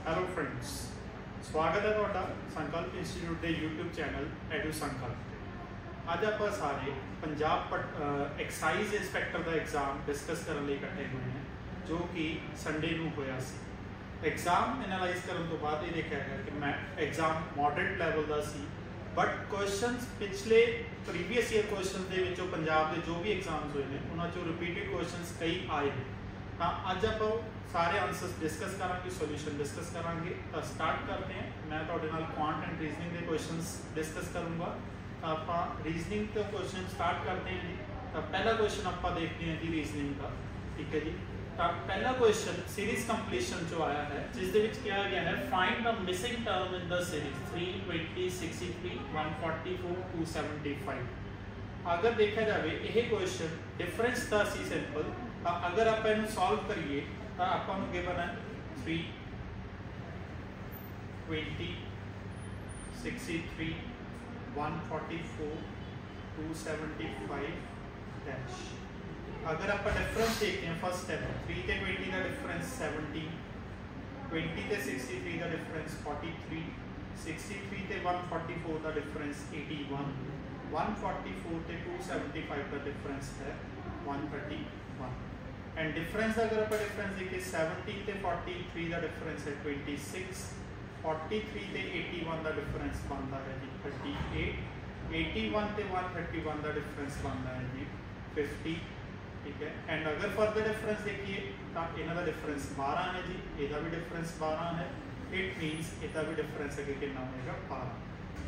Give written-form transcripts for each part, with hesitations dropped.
Hello friends, स्वागत है ਤੁਹਾਡਾ ਸੰਕਲਪ ਇੰਸਟੀਚਿਊਟ ਦੇ YouTube ਚੈਨਲ ਐਡੂ ਸੰਕਲਪ ਤੇ। ਅੱਜ ਆਪਾਂ ਸਾਰੇ ਪੰਜਾਬ ਐਕਸਾਈਜ਼ ਇੰਸਪੈਕਟਰ ਦਾ ਐਗਜ਼ਾਮ ਡਿਸਕਸ ਕਰਨ ਲਈ ਇਕੱਠੇ ਹੋਏ ਹਾਂ, ਜੋ ਕਿ ਸੰਡੇ ਨੂੰ ਹੋਇਆ ਸੀ। ਐਗਜ਼ਾਮ ਐਨਾਲਾਈਜ਼ ਕਰਨ ਤੋਂ ਬਾਅਦ ਇਹ ਦੇਖਿਆ ਗਿਆ ਕਿ ਮੈਂ exam moderate level the C, but questions ਪਿਛਲੇ ਪ੍ਰੀਵੀਅਸ ਈਅਰ ਕੁਐਸਚਨਸ ਦੇ ਵਿੱਚੋਂ ਪੰਜਾਬ ਦੇ ਜੋ ਵੀ ਐਗਜ਼ਾਮਸ ਹੋਏ ਨੇ ਉਹਨਾਂ ਚੋਂ ਰਿਪੀਟਡ ਕੁਐਸਚਨਸ ਕਈ ਆਏ ਨੇ। ਤਾਂ ਅੱਜ ਆਪਾਂ ਸਾਰੇ ਆਨਸਰਸ डिस्कस करांगे, सोल्यूशन डिस्कस करांगे। तो स्टार्ट करते हैं। मैं ਤੁਹਾਡੇ ਨਾਲ क्वांट एंड रीजनिंग के क्वेश्चंस डिस्कस करूंगा। तो आप रीजनिंग के क्वेश्चन स्टार्ट करते हैं जी। तो पहला क्वेश्चन आप देखते हैं जी रीजनिंग का, ठीक है जी। तो पहला क्वेश्चन सीरीज कंप्लीशन जो आया है, जिस दे विच किया गया है find the missing term in the series 3, 20, 63, 144, 275। अगर देखा जाए यह क्वेश्चन डिफरेंस का सी सिंपल। अगर आप इन्हें सॉल्व करिए तो आपको गिवन है 3, 20, 63, 144, 275 डैश। अगर आप डिफरेंस देखते हैं फर्स्ट स्टेप 3 ते 20 का डिफरेंस 17, 20 ते 63 का डिफरेंस 43, 63 ते 144 का डिफरेंस 81, 144 ते 275 का डिफरेंस है 131। एंड डिफरेंस अगर आप डिफरेंस देखिए 70 ते 43 का डिफरेंस है 26, 43 ते 81 का डिफरेंस बनता है जी 38, 81 ते 131 का डिफरेंस बनता है जी 50, ठीक है। एंड अगर फर्दर डिफरेंस देखिए तो इन्हों का डिफरेंस 12 है जी, इसका भी डिफरेंस 12 है। इट मीनस इसका भी डिफरेंस अगर कितना होगा 12।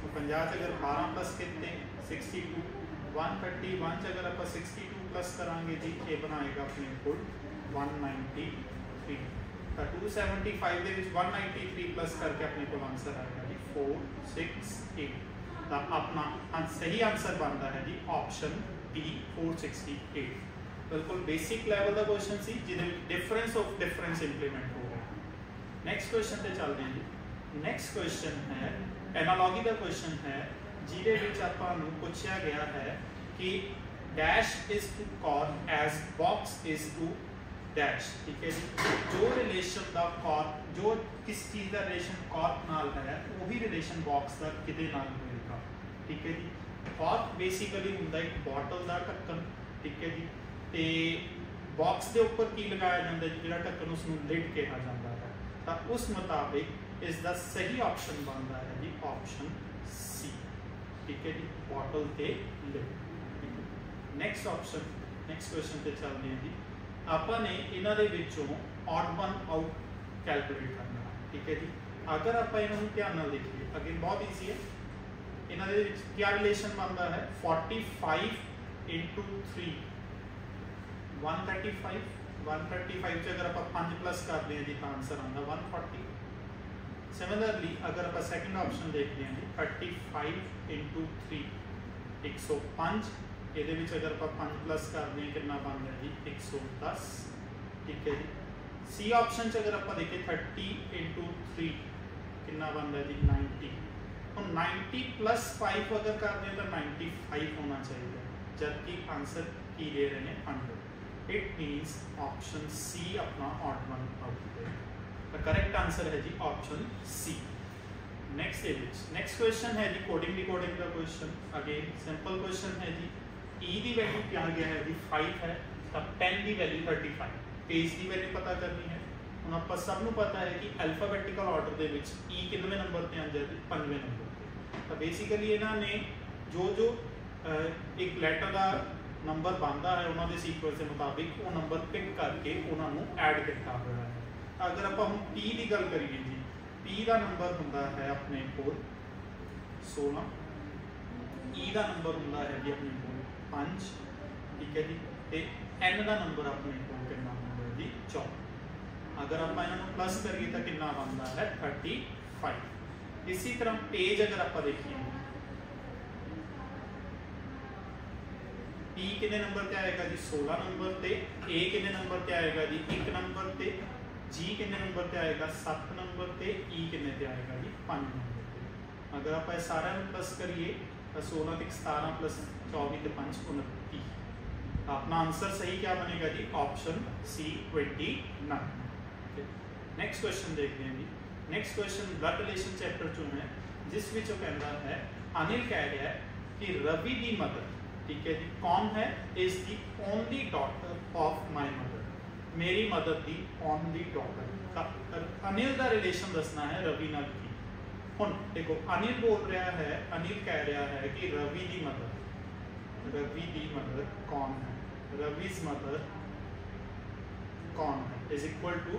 तो 50 अगर 12 प्लस कितने 62, 131 अगर आप 62 प्लस करांगे जी ये बनाएगा अपने को 193। तो 275 के 193 प्लस करके अपने को आंसर आएगा जी 468। तो अपना सही आंसर बनता है जी ऑप्शन डी 468। बिल्कुल बेसिक लेवल का क्वेश्चन सी जिसे डिफरेंस ऑफ डिफरेंस इंप्लीमेंट हो रहा है। नेक्स्ट क्वेश्चन पे चलते हैं जी। नेक्स्ट क्वेश्चन है एनालॉजी का क्वेश्चन है, जिहदे विच आपां नूं पुछया गया है कि dash is to cork as box is to dash, ठीक है जी। जो रिलेशन का कॉर्क जो किस चीज़ का रिलेशन कॉर्क नाल है वही रिलेशन बॉक्स का किते नाल होएगा, ठीक है जी। कॉर्क बेसिकली हुंदा एक बॉटल का ढक्कन, ठीक है जी। ते बॉक्स के उपर की लगाया जाता है जिहड़ा ढक्कन उसनूं लिड कहा जाता है। तो उस मुताबिक इसका सही ऑप्शन बनता है जी ऑप्शन सी, ठीक है जी, बॉटल ते lid. Next option next question पे चलते हैं जी। आपने इन्हां दे विचों ऑड वन आउट कैलकुलेट करना, ठीक है जी। अगर आप इन्होंने ध्यान नाल देखिए अगेन बहुत ईजी है। इन्हां दे विच क्या रिलेशन बनता है 45 इंटू 3 135, 135 से अगर आप 5 प्लस करते हैं जी तो आंसर आता 140। सिमिलरली अगर आप सेकंड ऑप्शन देखते हैं जी 35 इंटू 3 105, ये अगर आप 5 प्लस करते हैं कितना बन रहा है जी 110, ठीक है जी। सी ऑप्शन अगर आप देखिए 30 इंटू 3 कितना बन रहा है जी 90। तो 90 प्लस 5 अगर करते हैं तो 95 होना चाहिए, जबकि आंसर की दे रहे हैं 100। इट मीन्स ऑप्शन सी अपना ऑड वन आउट है। तो करेक्ट आंसर है जी ऑप्शन सी। नेक्स्ट क्वेश्चन है जी कोडिंग डिकोडिंग का क्वेश्चन। अगेन सिंपल क्वेश्चन है जी। ई की वैल्यू क्या गया है जी 5 है, तो पेन की वैल्यू 35, पेज की वैल्यू पता करनी है। हम आप सबनों पता है कि अल्फाबेटिकल ऑर्डर के ई कितने नंबर पर आंदा है 5वें नंबर पर। तो बेसिकली इन्होंने जो जो एक लैटर का नंबर बनता है उन्होंने सीक्वेंस के मुताबिक वो नंबर पिक करके उन्होंने ऐड किया हुआ है। अगर आप हम पी की गल करिए जी, पी का नंबर होंदा है अपने को 16, ई का नंबर होंदा है जी अपने को 5, ठीक है जी। तो एन का नंबर अपने को कितना होंदा है जी 14। अगर आप इन्होंने प्लस करिए तो कितना बनता है 35। इसी तरह पेज अगर आप देखिए पी कितने नंबर पे आएगा जी 16 नंबर पे, ए कितने नंबर पे आएगा जी 1 नंबर पे, जी कितने नंबर पे आएगा 7 नंबर पे, ई कितने पे आएगा जी 5 नंबर पे। अगर आप सारा प्लस करिए तो 16 ते 17 प्लस 24 ते 5 29। अपना आंसर सही क्या बनेगा जी ऑप्शन सी 29। नेक्स्ट क्वेश्चन देखते हैं जी। Next question blood relation chapter चो है, जिस विच कहता है अनिल कह रहा है कि रवि दी मदर, ठीक है जी, कौन है, is the only daughter of my mother, मेरी mother the only daughter. Anil का रिलेशन दसना है रवि नाल की। हुण देखो अनिल बोल रहा है, अनिल कह रहा है कि रवि दी मदर कौन है, रवि's मदर कौन है, is equal to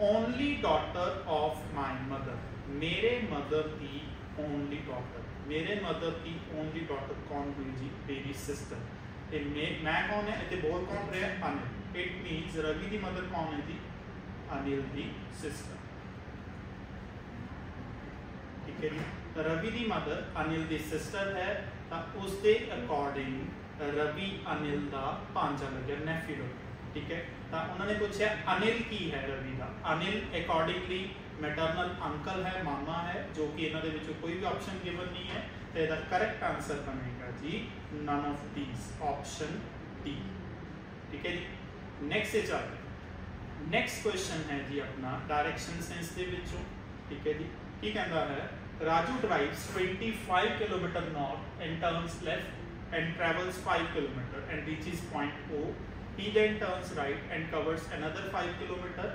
only daughter of my mother, मेरे मदर की ओनली डॉटर, मेरे मदर की ओनली डॉटर कौन हुई जी, मेरी सिस्टर। मैं कौन है, इतने बोल कौन रहा है, अनिल। इट मीन्स रवि की मदर कौन है जी, अनिल की सिस्टर, ठीक है जी। रवि की मदर अनिल की सिस्टर है, तो उसके अकॉर्डिंग रवि अनिल का भांजा लगे, नैफ्यू, ठीक है। तो उन्होंने पूछा अनिल की है रवि का, अनिल अकॉर्डिंगली मैटरनल अंकल है, मामा है, जो कि इन्होंने विचों कोई भी ऑप्शन गिवन नहीं है, तो इसका करेक्ट आंसर बनेगा जी none of these, option D, ठीक है जी। नेक्स्ट से चलते, नेक्स्ट क्वेश्चन है जी अपना डायरेक्शन सेंस के विचों, ठीक है जी। की कहता है Raju drives 25 kilometre north and turns left and travels 5 kilometre and reaches point O. He then turns right and covers another 5 kilometer.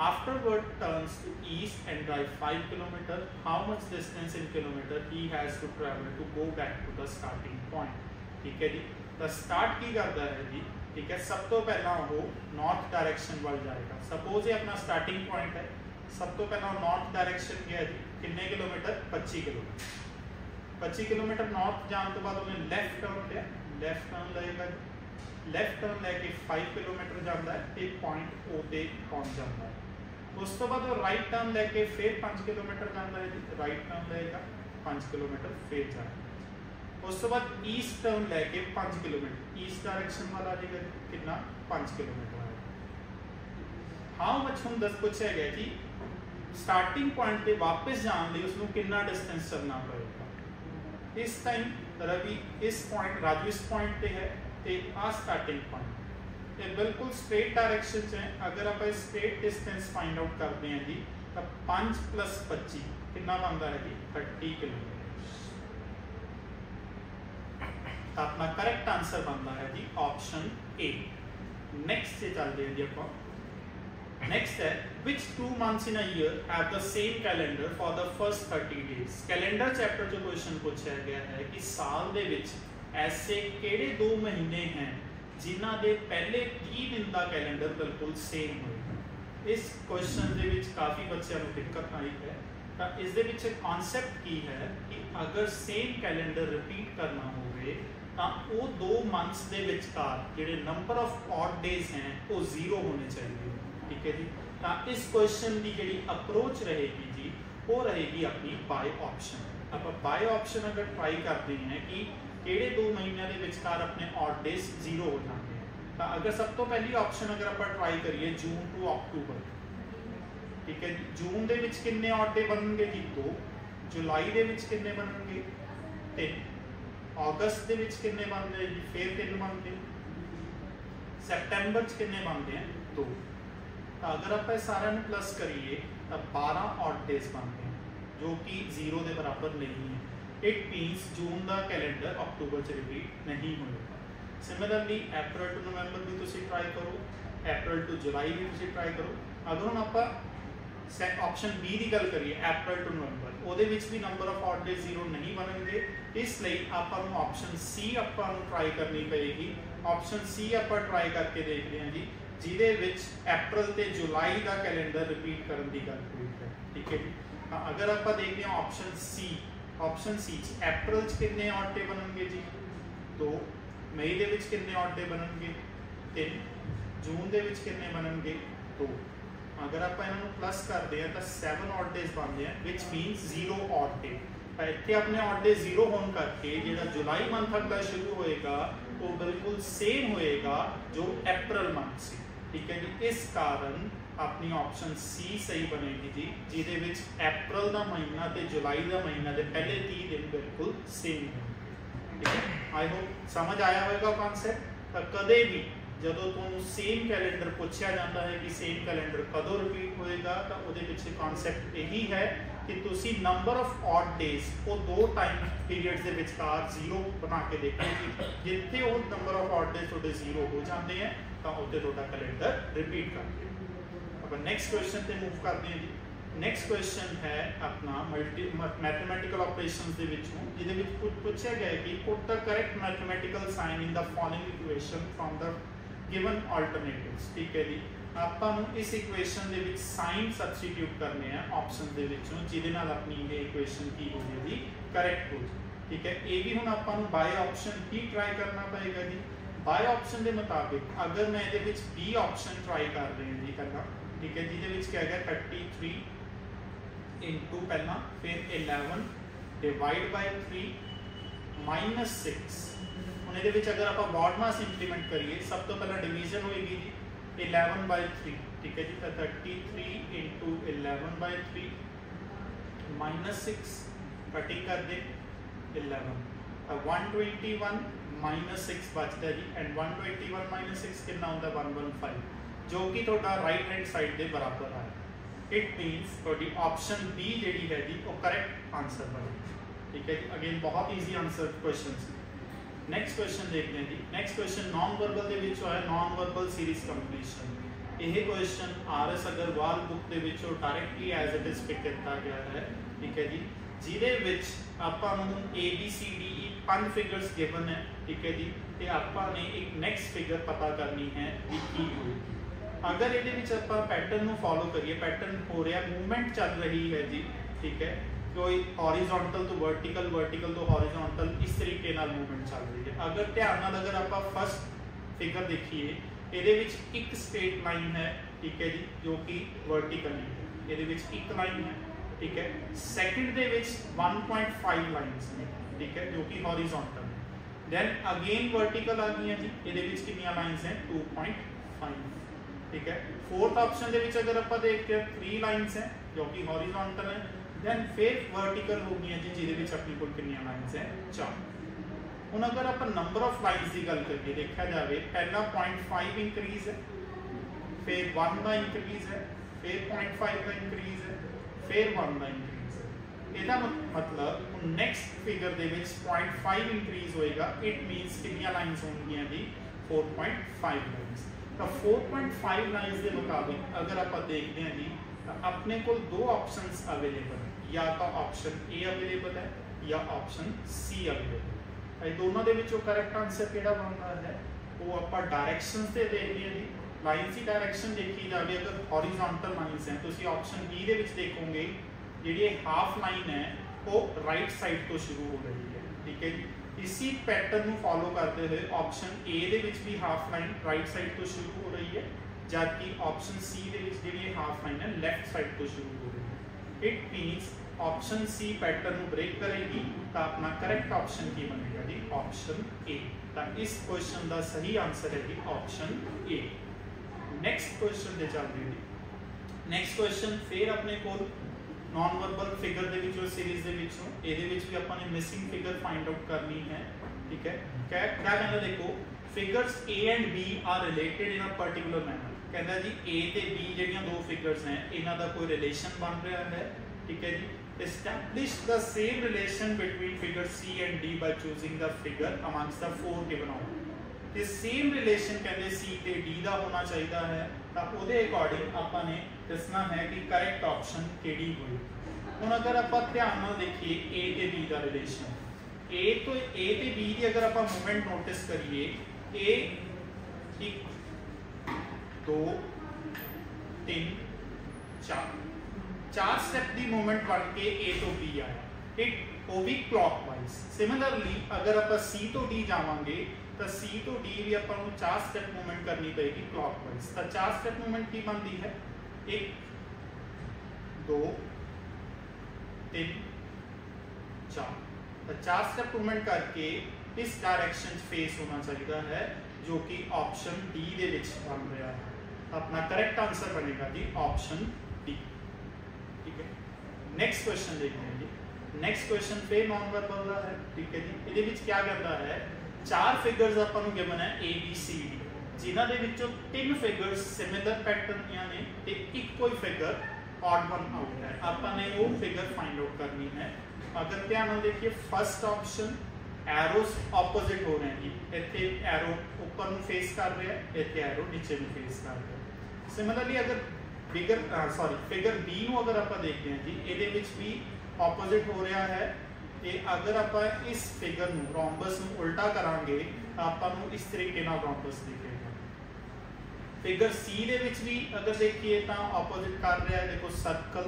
Afterward turns to east and drive 5 kilometer. How much distance in kilometer he has to travel to go back to the starting point? ठीक है जी। तो start की करता है जी, ठीक है, सब तो पहला वो नॉर्थ डायरेक्शन वाल जाएगा। सपोज ये अपना स्टार्टिंग पॉइंट है, सब तो पहला नॉर्थ डायरेक्शन गया जी, कितने किलोमीटर, 25 किलोमीटर। 25 किलोमीटर नॉर्थ जाने तो बाद उन्हें लेफ्ट टर्न लिया, लेफ्ट टर्न लेगा, लेफ्ट टर्न लैके 5 किलोमीटर जाता है, एक पॉइंट O ते पहुंच जाता है। उस तो बाद वो राइट टर्न लैके फिर 5 किलोमीटर जाता है जी, राइट टर्न लेगा 5 किलोमीटर फिर जाएगा। उस तो बाद ईस्ट टर्न लैके 5 किलोमीटर ईस्ट डायरेक्शन वाला जाएगा, कितना 5 किलोमीटर आएगा। हाउ मच हम 10 पूछा गया जी, स्टार्टिंग पॉइंट पे वापस जाने लिए उसको कितना डिस्टेंस चलना पड़ेगा। इस टाइम रवि इस पॉइंट, राजू इस पॉइंट पे है, आ स्टार्टिंग पॉइंट ये बिल्कुल स्ट्रेट डायरेक्शन से। अगर आप स्ट्रेट डिस्टेंस फाइंड आउट करते हैं जी, तो 5 + 25 कितना बनता है जी, 30 किलोमीटर। तो अपना करेक्ट आंसर बनता है जी ऑप्शन ए। नेक्स्ट से चलते हैं जी आप। नेक्स्ट है which 2 months in a year have the same calendar for the first 30 days। Calendar chapter जो क्वेश्चन पूछा गया है कि साल दे विच ऐसे केड़े 2 महीने हैं जिन्हां दे पहले 30 दिन का कैलेंडर बिल्कुल सेम होएगा। इस क्वेश्चन दे विच काफ़ी बच्चों को दिक्कत आई है। तो इस दे विच कॉन्सैप्ट की है कि अगर सेम कैलेंडर रिपीट करना होवे तो वो 2 मंथ्स दे विचकार जिहड़े नंबर ऑफ ऑड डेज हैं वो 0 होने चाहिए, ठीक है जी। तो इस क्वेश्चन की जिहड़ी अप्रोच रहेगी जी, वो रहेगी अपनी बाय ऑप्शन। आप बाय ऑप्शन अगर ट्राई करते हैं कि किहड़े 2 महीनों के विचकार अपने ऑड डेज 0 हो जाते हैं, तो अगर सब तो पहली ऑप्शन अगर आप ट्राई करिए जून टू अक्टूबर, ठीक है, जून के विच कितने ऑड डे बनणगे जी 2, जुलाई के विच कितने बनणगे 3, अगस्त के विच कितने बनते जी फिर 3 बनते, सितंबर कितने बनते हैं 2। तो अगर आप सारे प्लस करिए तो 12 ऑड डेज बनते हैं, जो कि 0 के बराबर नहीं है। इट मीन्स जून का कैलेंडर अक्टूबर से रिपीट नहीं होगा। सिमिलरली अप्रैल टू नवंबर भी तुम ट्राई करो, अप्रैल टू जुलाई भी तुम ट्राई करो। अगर हम आप ऑप्शन बी की गल करिए अप्रैल टू नवंबर, वो भी नंबर ऑफ ऑड डेज 0 नहीं बनणगे, इसलिए आपको ऑप्शन सी आपको ट्राई करनी पेगी। ऑप्शन सी आप ट्राई करके देखते हैं जी, जिहदे विच अप्रैल ते जुलाई का कैलेंडर रिपीट करने की गल हुई है, ठीक है जी। अगर आप देखते हैं ऑप्शन सी, ऑप्शन सी अप्रैल कितने ऑड डे बनणगे जी 2, मई के विच कितने ऑड डे बनणगे 3, जून के विच कितने बनणगे 2। अगर आप इन्हों प्लस करते हैं तो 7 ऑड डेज बनते हैं, विच मीनस 0 ऑड डे। इतने अपने ऑड डे 0 होने करके जो जुलाई मंथ अगला शुरू होएगा वो बिल्कुल सेम होएगा जो अप्रैल मंथ से, ठीक है जी। इस कारण अपनी ऑप्शन सी सही बनेगी जी, जिहदे विच अप्रैल का महीना तो जुलाई का महीना के पहले 30 दिन बिल्कुल सेम होंगे, ठीक है। आई होप समझ आया होगा कॉन्सैप्ट। तो कदे भी ਜਦੋਂ ਤੁਹਾਨੂੰ ਸੇਮ ਕੈਲੰਡਰ ਪੁੱਛਿਆ ਜਾਂਦਾ ਹੈ ਕਿ ਸੇਮ ਕੈਲੰਡਰ ਕਦੋਂ ਰਿਪੀਟ ਹੋਏਗਾ ਤਾਂ ਉਹਦੇ ਪਿੱਛੇ ਕਨਸੈਪਟ ਇਹੀ ਹੈ ਕਿ ਤੁਸੀਂ ਨੰਬਰ ਆਫ ਔਡ ਡੇਜ਼ ਉਹ ਦੋ ਟਾਈਮ ਪੀਰੀਅਡਸ ਦੇ ਵਿਚਕਾਰ ਜ਼ੀਰੋ ਬਣਾ ਕੇ ਦੇਖੋ ਕਿ ਜਿੱਥੇ ਉਹ ਨੰਬਰ ਆਫ ਔਡ ਡੇਜ਼ ਤੁਹਾਡੇ ਜ਼ੀਰੋ ਹੋ ਜਾਂਦੇ ਹੈ ਤਾਂ ਉੱਥੇ ਤੁਹਾਡਾ ਕੈਲੰਡਰ ਰਿਪੀਟ ਕਰਦੇ ਆਪਾਂ ਨੈਕਸਟ ਕੁਐਸਚਨ ਤੇ ਮੂਵ ਕਰਦੇ ਹਾਂ ਜੀ। ਨੈਕਸਟ ਕੁਐਸਚਨ ਹੈ ਆਪਣਾ ਮੈਥਮੈਟਿਕਲ ਆਪਰੇਸ਼ਨਸ ਦੇ ਵਿੱਚੋਂ ਜਿਹਦੇ ਵਿੱਚ ਪੁੱਛਿਆ ਗਿਆ ਹੈ ਕਿ put the correct mathematical sign in the following equation from the given alternatives. ਠੀਕ ਹੈ ਜੀ, ਆਪਾਂ ਨੂੰ ਇਸ ਇਕੁਏਸ਼ਨ ਦੇ ਵਿੱਚ ਸਾਈਨ ਸਬਸਟੀਟਿਊਟ ਕਰਨੇ ਆ ਆਪਸ਼ਨ ਦੇ ਵਿੱਚੋਂ ਜਿਹਦੇ ਨਾਲ ਆਪਣੀ ਇਹ ਇਕੁਏਸ਼ਨ ਕੀ ਹੋ ਜਾਏਗੀ ਕਰੈਕਟ ਹੋ ਜਾਏ। ਠੀਕ ਹੈ, ਇਹ ਵੀ ਹੁਣ ਆਪਾਂ ਨੂੰ ਬਾਈ ਆਪਸ਼ਨ ਹੀ ਟਰਾਈ ਕਰਨਾ ਪਏਗਾ ਜੀ। ਬਾਈ ਆਪਸ਼ਨ ਦੇ ਮੁਤਾबिक ਅਗਰ ਮੈਂ ਇਹਦੇ ਵਿੱਚ ਬੀ ਆਪਸ਼ਨ ਟਰਾਈ ਕਰ ਰਿਹਾ ਜੀ ਕਰਨਾ, ਠੀਕ ਹੈ, ਜਿਹਦੇ ਵਿੱਚ ਕਿਹਾ ਗਿਆ 33 into पहला फिर 11 डिवाइड बाय 3 माइनस 6। ਹੁਣ ਇਹਦੇ ਵਿੱਚ ਅਗਰ ਆਪਾਂ ਬ੍ਰੌਡ ਮਾਸ ਇੰਪਲੀਮੈਂਟ ਕਰੀਏ ਸਭ ਤੋਂ ਪਹਿਲਾਂ ਡਿਵੀਜ਼ਨ ਹੋਏਗੀ ਜੀ 11 by 3। ਠੀਕ ਹੈ ਜੀ, ਤਾਂ 33 into 11 by 3 minus 6 ਕਟਿੰਗ ਕਰ ਦੇ 11 ਤਾਂ 121 minus 6 ਬਚਦਾ ਜੀ ਐਂਡ 121 minus 6 ਕਿੰਨਾ ਹੁੰਦਾ 115 ਜੋ ਕਿ ਤੁਹਾਡਾ ਰਾਈਟ ਹੈਂਡ ਸਾਈਡ ਦੇ ਬਰਾਬਰ ਆ। इट मीन्स ਤੁਹਾਡੀ ऑप्शन बी ਜਿਹੜੀ ਹੈ ਜੀ ਉਹ ਕਰੈਕਟ ਆਨਸਰ ਬਣੇਗੀ। ਠੀਕ ਹੈ ਜੀ, ਅਗੇਨ ਬਹੁਤ ਈਜ਼ੀ ਆਨਸਰ ਕੁਐਸਚਨ ਸੀ। ਨੈਕਸਟ ਕੁਐਸਚਨ ਦੇਖਦੇ ਹਾਂ ਜੀ। ਨੈਕਸਟ ਕੁਐਸਚਨ ਨਾਨ ਵਰਬਲ ਦੇ ਵਿੱਚੋਂ ਹੈ ਨਾਨ ਵਰਬਲ ਸੀਰੀਜ਼ ਕੰਪਲੀਸ਼ਨ। ਇਹ ਕੁਐਸਚਨ ਆਰਐਸ ਅਗਰਵਾਲ ਬੁੱਕ ਦੇ ਵਿੱਚੋਂ directly as it is pick ਕੀਤਾ ਗਿਆ ਹੈ। ਠੀਕ ਹੈ ਜੀ, ਜਿਹਦੇ ਵਿੱਚ ਆਪਾਂ ਨੂੰ ABCD 5 ਫਿਗਰਸ ਗਿਵਨ ਹੈ। ਠੀਕ ਹੈ ਜੀ, ਤੇ ਆਪਾਂ ਨੇ ਇੱਕ ਨੈਕਸਟ ਫਿਗਰ ਪਤਾ ਕਰਨੀ ਹੈ ਵੀ ਕੀ ਹੋਏਗੀ। अगर ये आप पैटर्न में फॉलो करिए, पैटर्न हो रहा मूवमेंट चल रही है जी। ठीक है, कोई हॉरिजॉन्टल तो वर्टिकल, वर्टिकल तो हॉरिजॉन्टल, इस तरीके नाल मूवमेंट चल रही है। अगर ध्यान नाल अगर आप फर्स्ट फिगर देखिए ये एक स्ट्रेट लाइन है। ठीक है जी, जो कि वर्टिकल है, ये एक लाइन है। ठीक है, सैकेंड दे 1.5 लाइन्स ने। ठीक है, जो कि हॉरिजॉन्टल है। दैन अगेन वर्टिकल आ गई जी, ये कितनी लाइन्स हैं 2.5। ठीक है, फोर्थ ऑप्शन दे विच अगर आप देखते हैं 3 लाइन्स हैं जो कि हॉरिजॉन्टल है। दैन फिर वर्टिकल हो गई जी जिहदे विच अपने कोल कितनी लाइन्स हैं 4। हुण अगर आप नंबर ऑफ लाइन्स की गल करिए देखा जाए पहला 0.5 इंक्रीज है, फिर 1 का इंक्रीज है, फिर 0.5 का इंक्रीज है, फिर 1 का इंक्रीज है। इसका मतलब नैक्सट फिगर दे विच 0.5 इंक्रीज होएगा। इट मीनस कितनी लाइन्स होंगी जी 4.5 लाइन्स। तो 4.5 लाइन्स के मुताबिक अगर आप देखते हैं जी तो अपने को दो ऑप्शंस अवेलेबल है, या तो ऑप्शन ए अवेलेबल है या ऑप्शन सी अवेलेबल है। दोनों के विचों करेक्ट आंसर किहड़ा बनता है वो आप डायरैक्शनस से देखते हैं जी। लाइन्स की डायरैक्शन देखी जाए अगर हॉरिजॉन्टल लाइन्स हैं तो ऑप्शन बी के विच देखोगे जी हाफ लाइन है वो राइट साइड तो शुरू हो रही है। ठीक है जी, इसी पैटर्न को फॉलो करते हुए ऑप्शन ए दे विच भी हाफ लाइन राइट साइड तो शुरू हो रही है, जबकि ऑप्शन सी दे विच जिहड़ी हाफ लाइन है लेफ्ट साइड तो शुरू हो रही है। It means option C pattern को ब्रेक करेगी तो अपना करेक्ट ऑप्शन की बनेगा जी ऑप्शन ए। तो इस क्वेश्चन का सही आंसर है जी ऑप्शन ए। नैक्सट क्वेश्चन दे चलते हैं जी। नैक्सट क्वेश्चन फिर अपने को नॉन वर्बल फिगर दे विचों सीरीज दे विचों ਇਹਦੇ ਵਿੱਚ ਵੀ ਆਪਾਂ ਨੇ ਮਿਸਿੰਗ ਫਿਗਰ फाइंड आउट करनी है। ठीक है, क्या कहना देखो figures A and B are related in a particular manner. कहता जी A ते B ਜਿਹੜੀਆਂ ਦੋ ਫਿਗਰਸ हैं इन्हां ਦਾ कोई रिलेशन बन रहा है। ठीक है जी, establish the same relation between figure C and D by choosing the figure amongst the four given out। ਤੇ सेम रिलेशन कहते C ਤੇ D ਦਾ ਹੋਣਾ ਚਾਹੀਦਾ है। ਤਾਂ ਉਹਦੇ ਅਕੋਰਡਿੰਗ ਆਪਾਂ ਨੇ ਦੱਸਣਾ है कि करेक्ट ऑप्शन ਕਿਹੜੀ ਹੋਈ। ਹੁਣ ਅਗਰ ਆਪਾਂ ਧਿਆਨ ਨਾਲ ਦੇਖੀਏ A ਤੇ B ਦਾ ਰਿਲੇਸ਼ਨ, A ਤੇ B ਦੀ ਅਗਰ ਆਪਾਂ ਮੂਵਮੈਂਟ ਨੋਟਿਸ ਕਰੀਏ A 1 2 3 4 ਸਟੈਪ ਦੀ ਮੂਵਮੈਂਟ ਬਣ ਕੇ A ਤੋਂ B ਆਇਆ। ਇੱਕ ਉਹ ਵੀ ਕਲॉकਵਾਈਜ਼। ਸਿਮਿਲਰਲੀ ਅਗਰ ਆਪਾਂ C ਤੋਂ D ਜਾਵਾਂਗੇ ਤਾਂ C ਤੋਂ D ਵੀ ਆਪਾਂ ਨੂੰ 4 ਸਟੈਪ ਮੂਵਮੈਂਟ ਕਰਨੀ ਪਏਗੀ ਕਲॉकਵਾਈਜ਼। ਤਾਂ 4 ਸਟੈਪ ਮੂਵਮੈਂਟ ਕੀ ਬਣਦੀ ਹੈ 1 2 3 4। तो 4 स्टेप मूवमेंट करके इस डायरेक्शन फेस होना चाहिए है जो कि ऑप्शन डी दे विच बन रहा है। अपना करेक्ट आंसर बनेगा जी ऑप्शन डी। ठीक है, नेक्स्ट क्वेश्चन देखते हैं जी। नेक्स्ट क्वेश्चन फिर नॉन वर्बल का है। ठीक है जी, ये क्या कहता है 4 फिगर्स अपन गिवन है A B C D। जिन्हां दे विचों 3 फिगर्स सिमिलर पैटर्न ने ते एक कोई फिगर ऑड वन आउट है, आपने वो फिगर फाइंड आउट करनी है। अगर ध्यान नाल देखिए फर्स्ट ऑप्शन एरोस ऑपोजिट हो रहे हैं जी, इत्थे एरो ऊपर नूं फेस कर रहा है, इत्थे एरो नीचे नूं फेस कर रहा है। सिमिलरली अगर फिगर बी नूं अगर आप देखते हैं जी, इहदे विच भी ऑपोजिट हो रहा है, ते अगर आप इस फिगर नूं रोम्बस नूं उल्टा करांगे तां आपां नूं इस तरीके नाल रोम्बस दिखेगा। फिगर सी दे विच भी अगर देखिए तां ऑपोजिट कर रहा है, देखो सर्कल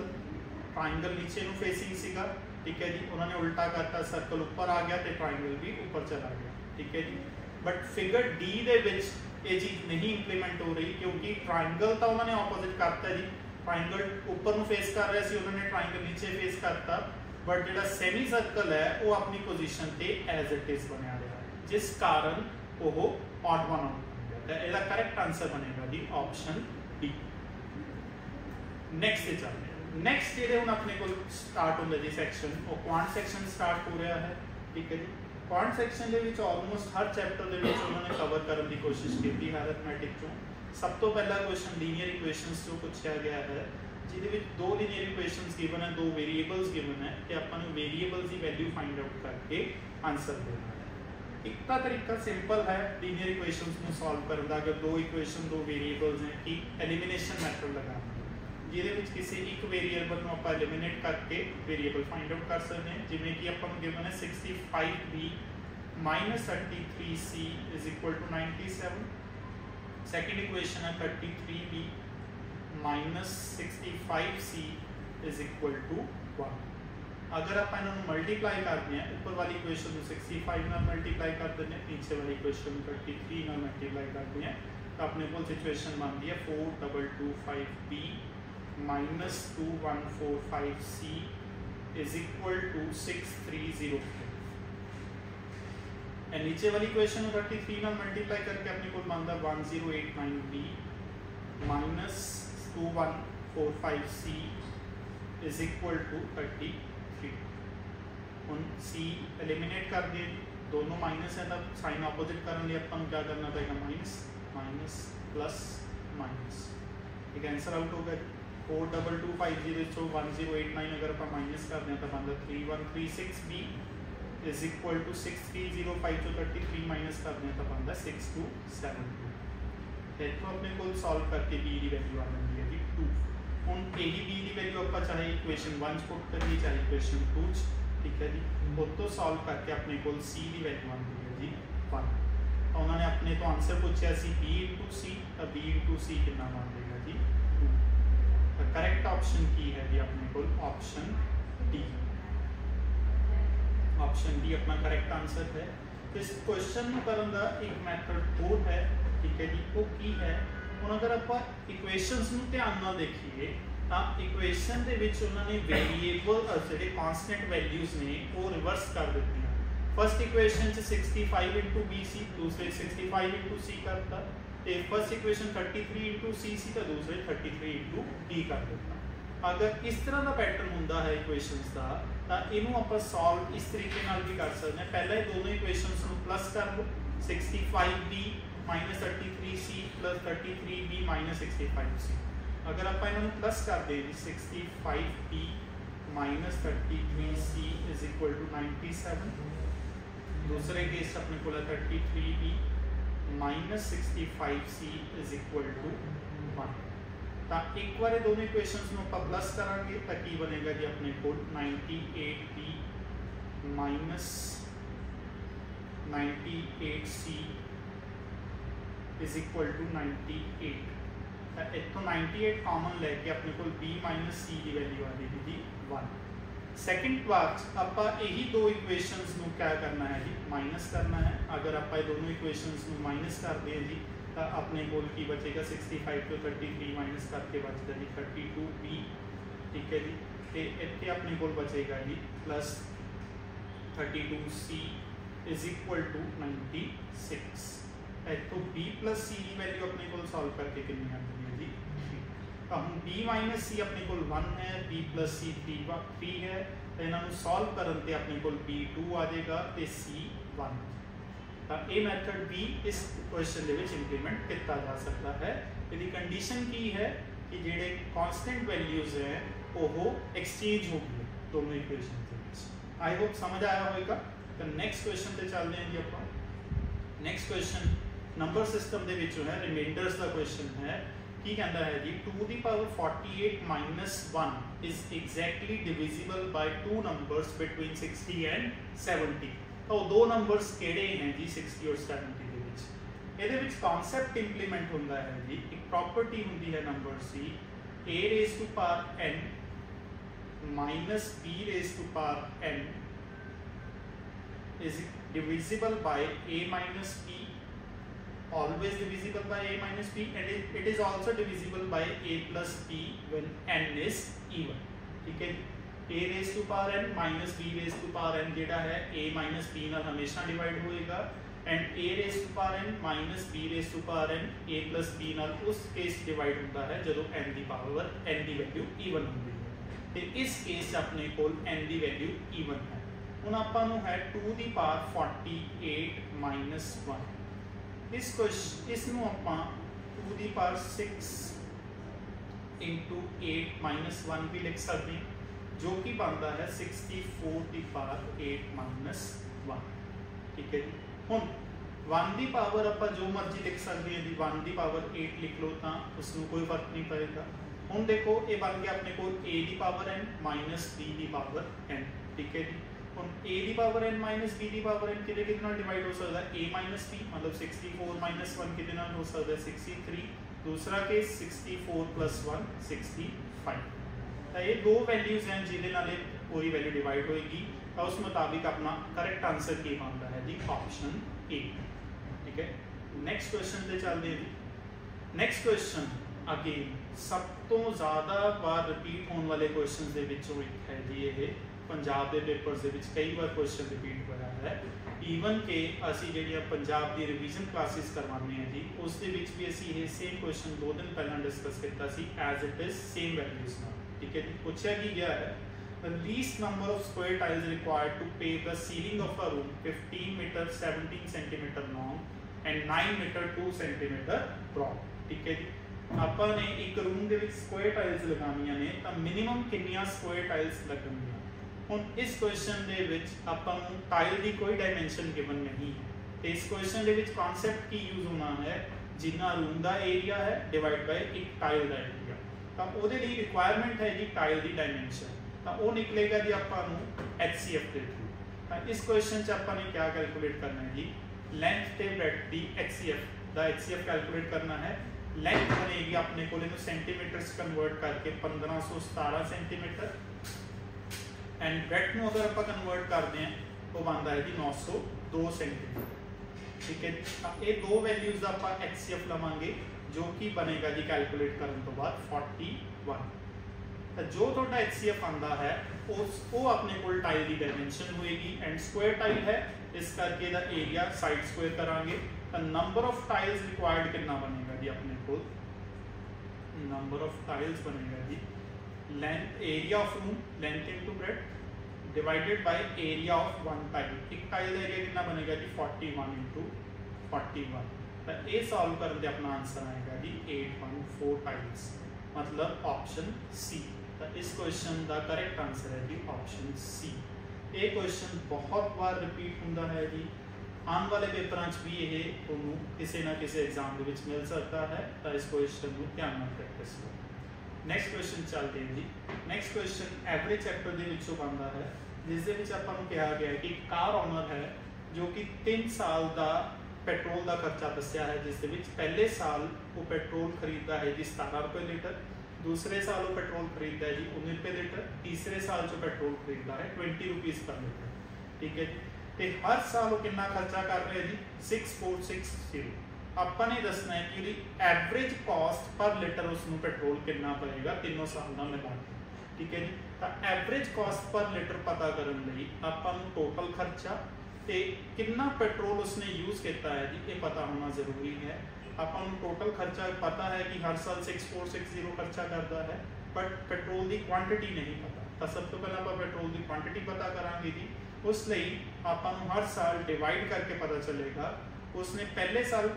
ट्राइंगल नीचे नूं फेसिंग सीगा, ठीक है जी, उन्होंने उल्टा करता, सर्कल ऊपर आ गया तो ट्राइंगल भी ऊपर चला गया, ठीक है जी। बट फिगर डी दे विच ये चीज़ नहीं इंप्लीमेंट हो रही, क्योंकि ट्राइंगल तो उन्होंने ऑपोजिट करता जी, ट्राइंगल ऊपर नूं फेस कर रहा सी, उन्होंने ट्राइंगल नीचे फेस करता, बट जो सेमी सर्कल है वो अपनी पोजीशन पे एज इट इज बनया रहा है, जिस कारण वो ऑड वन आउट बन गया। इसका करेक्ट आंसर बनेगा जी ऑप्शन डी। नेक्स्ट पे चलते हैं। नैक्सट जो हम अपने को स्टार्ट होंगे जी सैक्शन, वो क्वांट सैक्शन स्टार्ट हो रहा है, ठीक है जी। क्वांट सैक्शन के ऑलमोस्ट हर चैप्टर के उन्होंने कवर करने की कोशिश की है अरिथमैटिक चों। सब तो पहला क्वेश्चन लीनियर इक्वेशनस जो पूछा गया है, जिहदे विच 2 लीनियर इक्वेशनस गिवन है, 2 वेरीएबल्स गिवन है, तो आपां वेरीएबल्स की वैल्यू फाइंड आउट करके आंसर देना है। एक तो तरीका सिंपल है लीनियर इक्वेशनस को सॉल्व करने का, अगर 2 इक्वेशन 2 वेरीएबल्स हैं कि एलिमिनेशन मैथड लगाना, जिहदे विच किसी एक वेरीएबल को आप एलिमिनेट करके वेरीएबल फाइंड आउट कर सकते हैं। जिवें कि आपां नूं गिवन है 65b minus 33c is equal to 97। Second equation है 33b minus 65c is equal to 1। अगर आप इन्होंने मल्टीप्लाई करते हैं, ऊपर वाली इक्वेशन 65 नाल मल्टीप्लाई कर देते हैं, नीचे वाली इक्वेशन 33 नाल मल्टीप्लाई करते हैं, तो अपने को सिचुएशन बनती है 4225b minus 2145c is equal to 6305। And नीचे वाली इक्वेशन 33 नाल मल्टीप्लाई करके अपने को बनता 1089b minus 2145c is equal to 33। हम c एलिमिनेट कर दिए, दोनों माइनस है, तब साइन ऑपोजिट करने लिए अपन क्या करना पड़ेगा, माइनस माइनस प्लस माइनस, ठीक है, आंसर आउट होगा 4225 1089 अगर आप माइनस करते हैं तो बनता 3136b इज इक्वल टू 6305 जो 33 माइनस करते हैं तो बनता 6272। इतों अपने को सॉल्व करके b की वैल्यू आ जाती है जी 2। हम यही b की वैल्यू आप चाहे इक्वेशन 1 पुट करिए चाहे इक्वेशन 2, ठीक है जी, उतो सॉल्व करके अपने को c की वैल्यू आती है जी 1। तो उन्होंने अपने तो आंसर पूछा सी b इंटू सी, तो b इंटू सी कितना बन जाएगा जी 2। तो करेक्ट ऑप्शन की है जी अपने को ऑप्शन डी। ऑप्शन डी अपना करेक्ट आंसर है। इस क्वेश्चन में करने का एक मैथड और है, ठीक है जी, वो की है ਹੁਣ अगर आप इक्वेशनस ਨੂੰ ध्यान ਨਾਲ देखिए तो इक्वेशन ਦੇ ਵਿੱਚ ਉਹਨਾਂ ਨੇ वेरिएबल ਜਿਹੜੇ कांस्टेंट वैल्यूज ने वो रिवर्स कर देती हैं। फर्स्ट इक्वेशन च 65 इंटू बी सी, दूसरे 65 इंटू सी करता, तो फर्स्ट इक्वेशन 33 इंटू सी सी, तो दूसरे 33 इंटू डी कर देता। अगर इस तरह का पैटर्न होंदा है इक्वेशनस का, तो इनू आप सॉल्व इस तरीके नाल भी कर सकते हैं। पहले ही दोनों इक्वेशनस को प्लस कर दो, 65b minus 33c plus 33b minus 65c। अगर आप इन्होंने प्लस कर दें 65b minus 33c is equal to 97। दूसरे केस अपने को 33b minus 65c is equal to 1। तो एक बार दोनों इक्वेशंस में आप प्लस करांगे तो की बनेगा जी अपने को 98b minus 98c is equal to 98। इतों 98 कॉमन लैके अपने को b माइनस c की वैल्यू आ जाएगी जी 1। सैकेंड पार्ट आप यही दो इक्वेशंस को क्या करना है जी माइनस करना है। अगर आप दोनों इक्वेशंस को माइनस कर दें जी तो अपने को की बचेगा 65 तो 33 माइनस करके बचता जी 32b, ठीक है जी। तो इतने अपने को बचेगा जी plus 32c is equal to 96। तो b प्लस c की वैल्यू अपने को सॉल्व करके कितनी आती है जी 3। तो हम b माइनस c अपने को 1 है, b प्लस c 3 है, तो इन्होंने सॉल्व करने अपने को b 2 आ जाएगा तो c 1। ਤਾਂ ਇਹ ਮੈਥਡ ਵੀ ਇਸ ਕੁਐਸਚਨ ਦੇ ਵਿੱਚ ਇੰਪਲੀਮੈਂਟ ਕੀਤਾ ਜਾ ਸਕਦਾ ਹੈ। ਇਹਦੀ ਕੰਡੀਸ਼ਨ ਕੀ ਹੈ ਕਿ ਜਿਹੜੇ ਕਾਂਸਟੈਂਟ ਵੈਲਿਊਜ਼ ਹੈ ਉਹ ਐਕਸਚੇਂਜ ਹੋ ਗਏ ਦੋਨੋਂ ਇਕੁਏਸ਼ਨ ਦੇ ਵਿੱਚ। ਆਈ ਹੋਪ ਸਮਝ ਆਇਆ ਹੋਵੇਗਾ। ਤਾਂ ਨੈਕਸਟ ਕੁਐਸਚਨ ਤੇ ਚੱਲਦੇ ਹਾਂ ਜੀ ਆਪਾਂ। ਨੈਕਸਟ ਕੁਐਸਚਨ ਨੰਬਰ ਸਿਸਟਮ ਦੇ ਵਿੱਚੋਂ ਹੈ, ਰਿਮਾਈਂਡਰਸ ਦਾ ਕੁਐਸਚਨ ਹੈ। ਕੀ ਕਹਿੰਦਾ ਹੈ ਜੀ 2 ਦੀ power 48 minus 1 is exactly divisible by two numbers between 60 and 70। ਤਾਂ ਉਹ ਦੋ ਨੰਬਰਸ ਕਿਹੜੇ ਨੇ ਜੀ 60 ਔਰ 70 ਦੇ ਵਿੱਚ। ਇਹਦੇ ਵਿੱਚ ਕਨਸੈਪਟ ਇੰਪਲੀਮੈਂਟ ਹੁੰਦਾ ਹੈ ਜੀ, ਇੱਕ ਪ੍ਰੋਪਰਟੀ ਹੁੰਦੀ ਹੈ numbers the, a raised to power n minus b raised to power n is divisible by a minus b, always divisible by a minus b, and it is also divisible by a plus b when n is even। ठीक है, a raised to power n minus b raised to power n ਜਿਹੜਾ ਹੈ a minus b ਨਾਲ ਹਮੇਸ਼ਾ divide ਹੋਏਗਾ, and a raised to power n minus b raised to power n a plus b ਨਾਲ ਉਸ case divide ਹੁੰਦਾ ਹੈ ਜਦੋਂ n ਦੀ ਪਾਵਰ n ਦੀ ਵੈਲਿਊ ਈਵਨ ਹੁੰਦੀ ਹੈ। ਤੇ ਇਸ ਕੇਸ 'ਚ ਆਪਣੇ ਕੋਲ n ਦੀ ਵੈਲਿਊ ਈਵਨ ਹੈ। ਹੁਣ ਆਪਾਂ ਨੂੰ ਹੈ 2 ਦੀ ਪਾਵਰ 48 minus 1। ਇਸ ਨੂੰ ਆਪਾਂ 2 ਦੀ ਪਾਵਰ 6 into 8 minus 1 ਵੀ ਲਿਖ ਸਕਦੇ ਹਾਂ, जो कि बनता है 64 की पावर 8 minus 1। ठीक है जी। हुण 1 की पावर आप जो मर्जी लिख सकते हैं जी, 1 की पावर 8 लिख लो तो उसमें कोई फर्क नहीं पड़ेगा। हुण देखो ये बन गया अपने को a की पावर n माइनस b की पावर n। ठीक है जी। हुण a की पावर n माइनस b की पावर n किहदे नाल डिवाइड हो सकता है a माइनस b, मतलब 64 माइनस 1 किहदे नाल हो सकता है 63। दूसरा केस 64 प्लस 1 65। तो ये दो वैल्यूज हैं जिहदे नाल पूरी वैल्यू डिवाइड होएगी, तो उस मुताबिक अपना करेक्ट आंसर की बनता है जी ऑप्शन ए। ठीक है, नैक्सट क्वेश्चन पे चलते हैं जी। नैक्सट क्वेश्चन अगेन सब तो ज़्यादा बार रिपीट होने वाले क्वेश्चन के विचों एक है जी, ये पंजाब के पेपर्स के कई बार क्वेश्चन रिपीट होया है। ईवन के असी जिहड़ियां पंजाब की रिविजन क्लासेस करवाने हैं जी, उस दे विच भी असी ये सेम क्वेश्चन 2 दिन पहला डिस्कस किया सी as it is same values नाल। ठीक है जी। पूछा कि गया है the least number of square tiles required to pave the ceiling of a room 15 meter 17 centimeter long and 9 meter 2 centimeter broad। ठीक है जी। ਆਪਾਂ ਨੇ ਇੱਕ रूम ਦੇ ਵਿੱਚ स्क्वायर टाइल्स ਲਗਾਉਣੀਆਂ ਨੇ ਤਾਂ ਮਿਨੀਮਮ ਕਿੰਨੀਆਂ स्क्वायर टाइल्स ਲੱਗਣਗੀਆਂ। ਹੁਣ ਇਸ ਕੁਐਸਚਨ ਦੇ ਵਿੱਚ ਆਪਾਂ ਨੂੰ ਟਾਈਲ ਦੀ ਕੋਈ ਡਾਈਮੈਂਸ਼ਨ ਗਿਵਨ ਨਹੀਂ ਹੈ ਤੇ ਇਸ ਕੁਐਸਚਨ ਦੇ ਵਿੱਚ ਕਨਸੈਪਟ ਕੀ ਯੂਜ਼ ਹੋਣਾ ਹੈ, ਜਿੰਨਾ रूम ਦਾ ਏਰੀਆ ਹੈ ਡਿਵਾਈਡ ਬਾਈ ਇੱਕ ਟਾइल ਦਾ ਏਰੀਆ। ਤਾਂ ਉਹਦੇ ਲਈ ਰਿਕੁਆਇਰਮੈਂਟ ਹੈ ਜੀ ਟਾइल ਦੀ ਡਾਈਮੈਂਸ਼ਨ, ਤਾਂ ਉਹ ਨਿਕਲੇਗਾ ਜੀ ਆਪਾਂ ਨੂੰ HCF ਦੇ ਥਰੂ। ਤਾਂ ਇਸ ਕੁਐਸਚਨ 'ਚ ਆਪਾਂ ਨੇ ਕੀ ਕੈਲਕੂਲੇਟ ਕਰਨਾ ਹੈ ਜੀ, ਲੈਂਥ ਤੇ ਬ੍ਰੈਡਥ ਦੀ HCF ਦਾ HCF ਕੈਲਕੂਲੇਟ ਕਰਨਾ ਹੈ। ਲੈਂਥ बनेगी अपने को सेंटीमीटर कन्वर्ट करके 1517 सेंटीमीटर, एंड ब्रेथ में अगर आप कन्वर्ट करते हैं तो बनता है जी 902 सेंटीमीटर। ठीक है, ये दो वैल्यूज आप HCF लवांगे जो कि बनेगा जी कैलकुलेट करने तो बाद 41। तो जो थोड़ा HCF आता है वो अपने को टाइल की डायमेंशन होएगी, एंड स्क्वायर टाइल है इस करके दा एरिया साइड स्क्वायर करांगे। तो नंबर ऑफ टाइल्स रिक्वायर्ड कितना बनेगा जी अपने को, नंबर ऑफ टाइल्स बनेगा जी length area of room length into breadth divided by area of one tile. एक टाइल का एरिया कितना बनेगा जी 41 इंटू 41। तो ये सॉल्व करने से अपना आंसर आएगा जी 814 टाइल्स, मतलब ऑप्शन सी। तो इस क्वेश्चन का करेक्ट आंसर है जी ऑप्शन सी। ये क्वेश्चन बहुत बार रिपीट होता है जी, आने वाले पेपर भी ये तुहानू किसी ना किसी एग्जाम के मिल सकता है। तो इस क्वेश्चन को ध्यान में प्रैक्टिस करो। नैक्सट क्वेश्चन चलते हैं जी। नैक्सट क्वेश्चन एवरेज चैप्टर के विचों बनता है, जिस दे विच आपां नूं कहा गया है कि कार ओनर है जो कि 3 साल का पेट्रोल का खर्चा दस्या है, जिस दे विच पहले साल वो पेट्रोल खरीदता है जी 17 रुपये लीटर, दूसरे साल वो पेट्रोल खरीदता है जी 19 रुपये लीटर, तीसरे साल जो पेट्रोल खरीदता है 20 रुपीज़ पर लीटर। ठीक है जी। तो हर साल वो कितना खर्चा कर रहे हैं जी 6460। ਆਪਾਂ ने दसना है कि एवरेज कॉस्ट पर लीटर उसनों पेट्रोल कितना पड़ेगा तीनों साल का मिला के। ठीक है जी। तो एवरेज कॉस्ट पर लीटर पता करने लई आपां नूं टोटल खर्चा ते कितना पेट्रोल उसने यूज़ किया है जी ये पता होना जरूरी है। आपां नूं टोटल खर्चा पता है कि हर साल 6460 खर्चा करता है, बट पेट्रोल की क्वांटिटी नहीं पता। तो सब तो पहले आप पेट्रोल की क्वांटिटी पता करांगे जी। उस ਲਈ ਆਪਾਂ ਨੂੰ हर साल डिवाइड करके पता चलेगा उसने पहले साल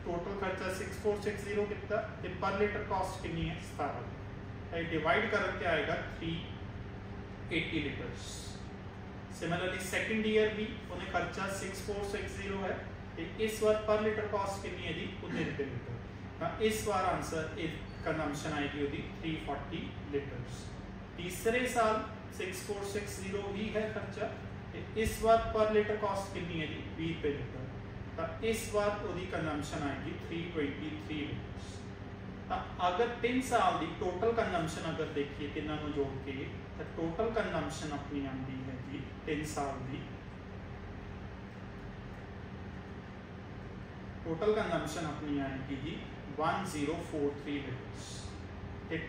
टोटल खर्चा 6460 कितना ते पर लीटर कॉस्ट कितनी है 17 डिवाइड करके आएगा 380 लीटर्स। सिमिलरली सेकंड ईयर भी उन्हें खर्चा 6460 है ते इस बार पर लीटर कॉस्ट कितनी है जी 19 रुपए लीटर। इस बार आंसर कंजम्पशन आएगी उसकी 340 लीटर्स। तीसरे साल 6460 ही है खर्चा, इस बार पर लीटर कॉस्ट कितनी है जी 20 रुपए लीटर, तो इस बार उसकी कंजम्पशन आएगी 323 लीटर्स। तो अगर 3 साल की टोटल कंजम्पशन अगर देखिए तिनों जोड़ के तो टोटल कंजम्पशन अपनी आती है जी 3 साल की टोटल कंजम्पशन अपनी आएगी जी 1043 लीटर्स।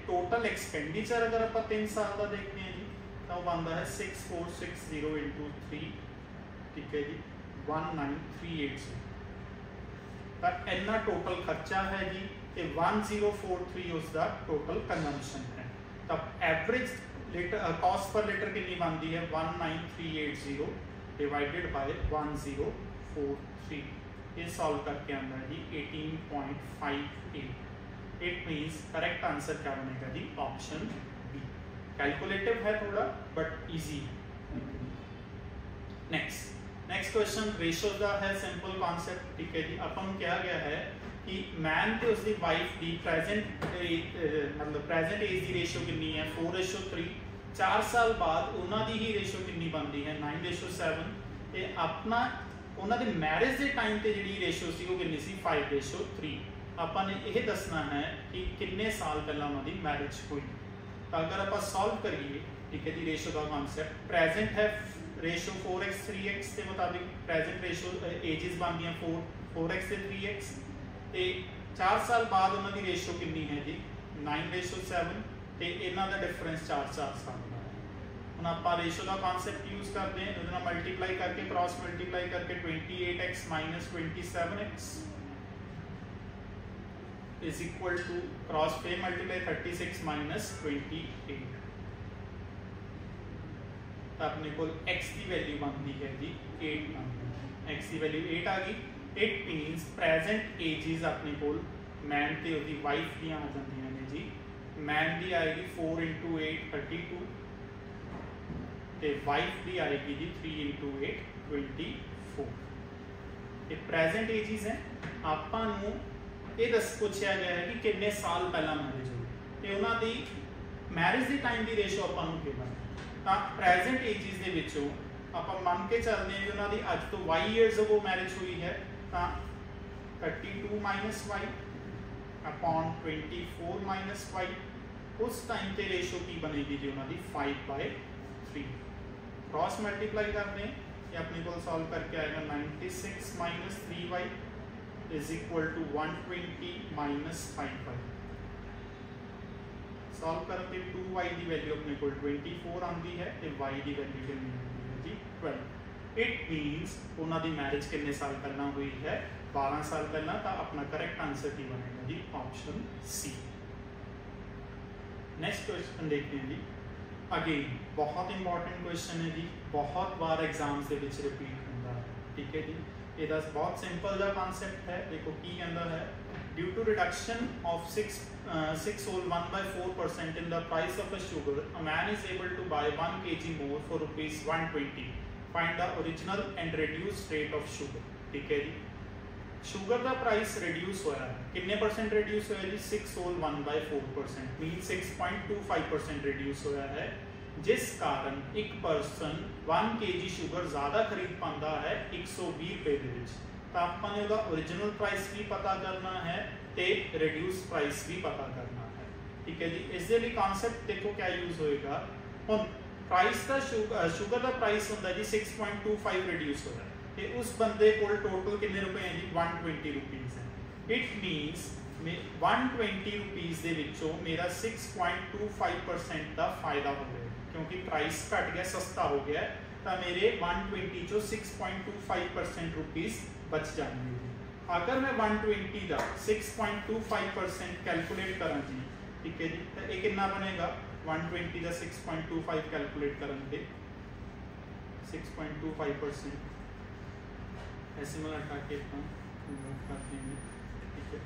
टोटल एक्सपेंडिचर अगर आप 3 साल का देखते हैं जी तो बनता है 6460 इंटू 3 ठीक है जी 19380। तो इन्ना टोटल खर्चा है जी ते 1043 उसका टोटल कंजम्पशन है। तब average litre cost per litre कितनी बनती है 19380 डिवाइडेड बाय 1043। ये सॉल्व करके आंदा जी 18.58। इट मीन्स करेक्ट आंसर क्या बनेगा जी ऑप्शन बी। कैलकुलेटिव है थोड़ा but easy. Next question ratio का है सिंपल कॉन्सेप्ट ठीक है जी। अपन क्या गया है कि मैन ते उसकी वाइफ की प्रेजेंट मतलब प्रेजेंट एज की रेशियो कितनी है 4:3। 4 साल बाद उन्होंने ही रेशियो कितनी बनती है 9:7। ये अपना उन्होंने मैरिज के टाइम ते जी रेशियो सी वो कितनी सी 5:3। ਆਪਾਂ ਨੇ ਇਹ ਦੱਸਣਾ है कि कितने साल पहला उन्होंने मैरिज हुई। तो अगर आप सॉल्व करिए ठीक है जी रेशियो का कॉन्सेप्ट प्रेजेंट है रेशियो 4x 3x के मुताबिक प्रेजेंट रेशियो एजेस बनती हैं 4x से 3x। तो 4 साल बाद उन्होंने रेशियो कितनी है जी 9:7 तो इन्हों का डिफरेंस 4 साल का है। हम आप रेशियो का कॉन्सेप्ट यूज करते हैं उन्होंने मल्टीप्लाई करके क्रॉस मल्टीप्लाई करके 28x minus 27x is equal to cross पे multiply 36 minus 28। तो अपने को x की वैल्यू बनती है जी 8 x की वैल्यू 8 आ गई। इट मीन्स प्रेजेंट एजेस अपने को मैन ते उसकी वाइफ दी आ जांदियां ने जी। मैन दी आएगी 4 × 8 32 ते वाइफ दी आएगी जी 3 × 8 24। ये प्रेजेंट एजेस है। आपां नूं ये दस पूछा गया है कि कितने साल पहला मैरिज हुई तो उन्होंने मैरिज के टाइम की रेशियो आपको तो प्रेजेंट एजिज के विचों आप मन के चलते हैं कि उन्होंने अज तो y ईयर्स अगो मैरिज हुई है तो 32 minus y upon 24 minus y उस टाइम के रेशियो की बनेगी जी उन्होंने 5/3। क्रॉस मल्टीप्लाई करते हैं ये अपने को सॉल्व करके आएगा 96 minus 3y is equal to 120 minus 5y। Solve करके 2y की वैल्यू अपने को 24 आती है तो y की वैल्यू कितनी आती है जी 12। इट मीन्स उन्होंने मैरिज कितने साल पहला हुई है 12 साल पहला। तो अपना करेक्ट आंसर की बनेगा जी ऑप्शन सी। नेक्स्ट क्वेश्चन देखते हैं जी। अगेन बहुत इंपॉर्टेंट क्वेश्चन है जी बहुत बार एग्जाम से विच रिपीट होता है ठीक है जी। ये बहुत सिंपल सा कॉन्सेप्ट है। देखो की कहता है due to reduction of 6 whole 1/4% in the price of a sugar a man is able to buy 1 kg more for ₹120। find the original and reduced rate of sugar ठीक है जी। शुगर का price reduce होया है कितने percent reduce होया जी 6 whole 1/4% mean 6.25% reduce होया है जिस कारण एक पर्सन 1 kg शुगर ज़्यादा खरीद पाता है 120 रुपए के। तो आपने उसका ओरिजिनल प्राइस भी पता करना है तो रिड्यूस प्राइस भी पता करना है ठीक है जी। इस लिए कॉन्सेप्ट देखो क्या यूज होएगा हम प्राइस का शुगर का प्राइस होता है जी 6.25 रिड्यूस हो रहा है तो उस बंदे को टोटल कितने रुपए हैं जी 120 रुपीज़ है। इट मीन्स 120 रुपीज़ के विचों मेरा 6.25% का फायदा हो गया क्योंकि प्राइस घट गया सस्ता हो गया तो मेरे 120 चो 6.25% रुपीज़ बच जाएंगे। अगर मैं 120 का 6.25% कैलकुलेट करा जी ठीक है जी तो ये कितना बनेगा 120 का 6.25 कैलकुलेट करन पे 6.25%। डेसिमल हटा के अपन नोट कर देंगे, ठीक है।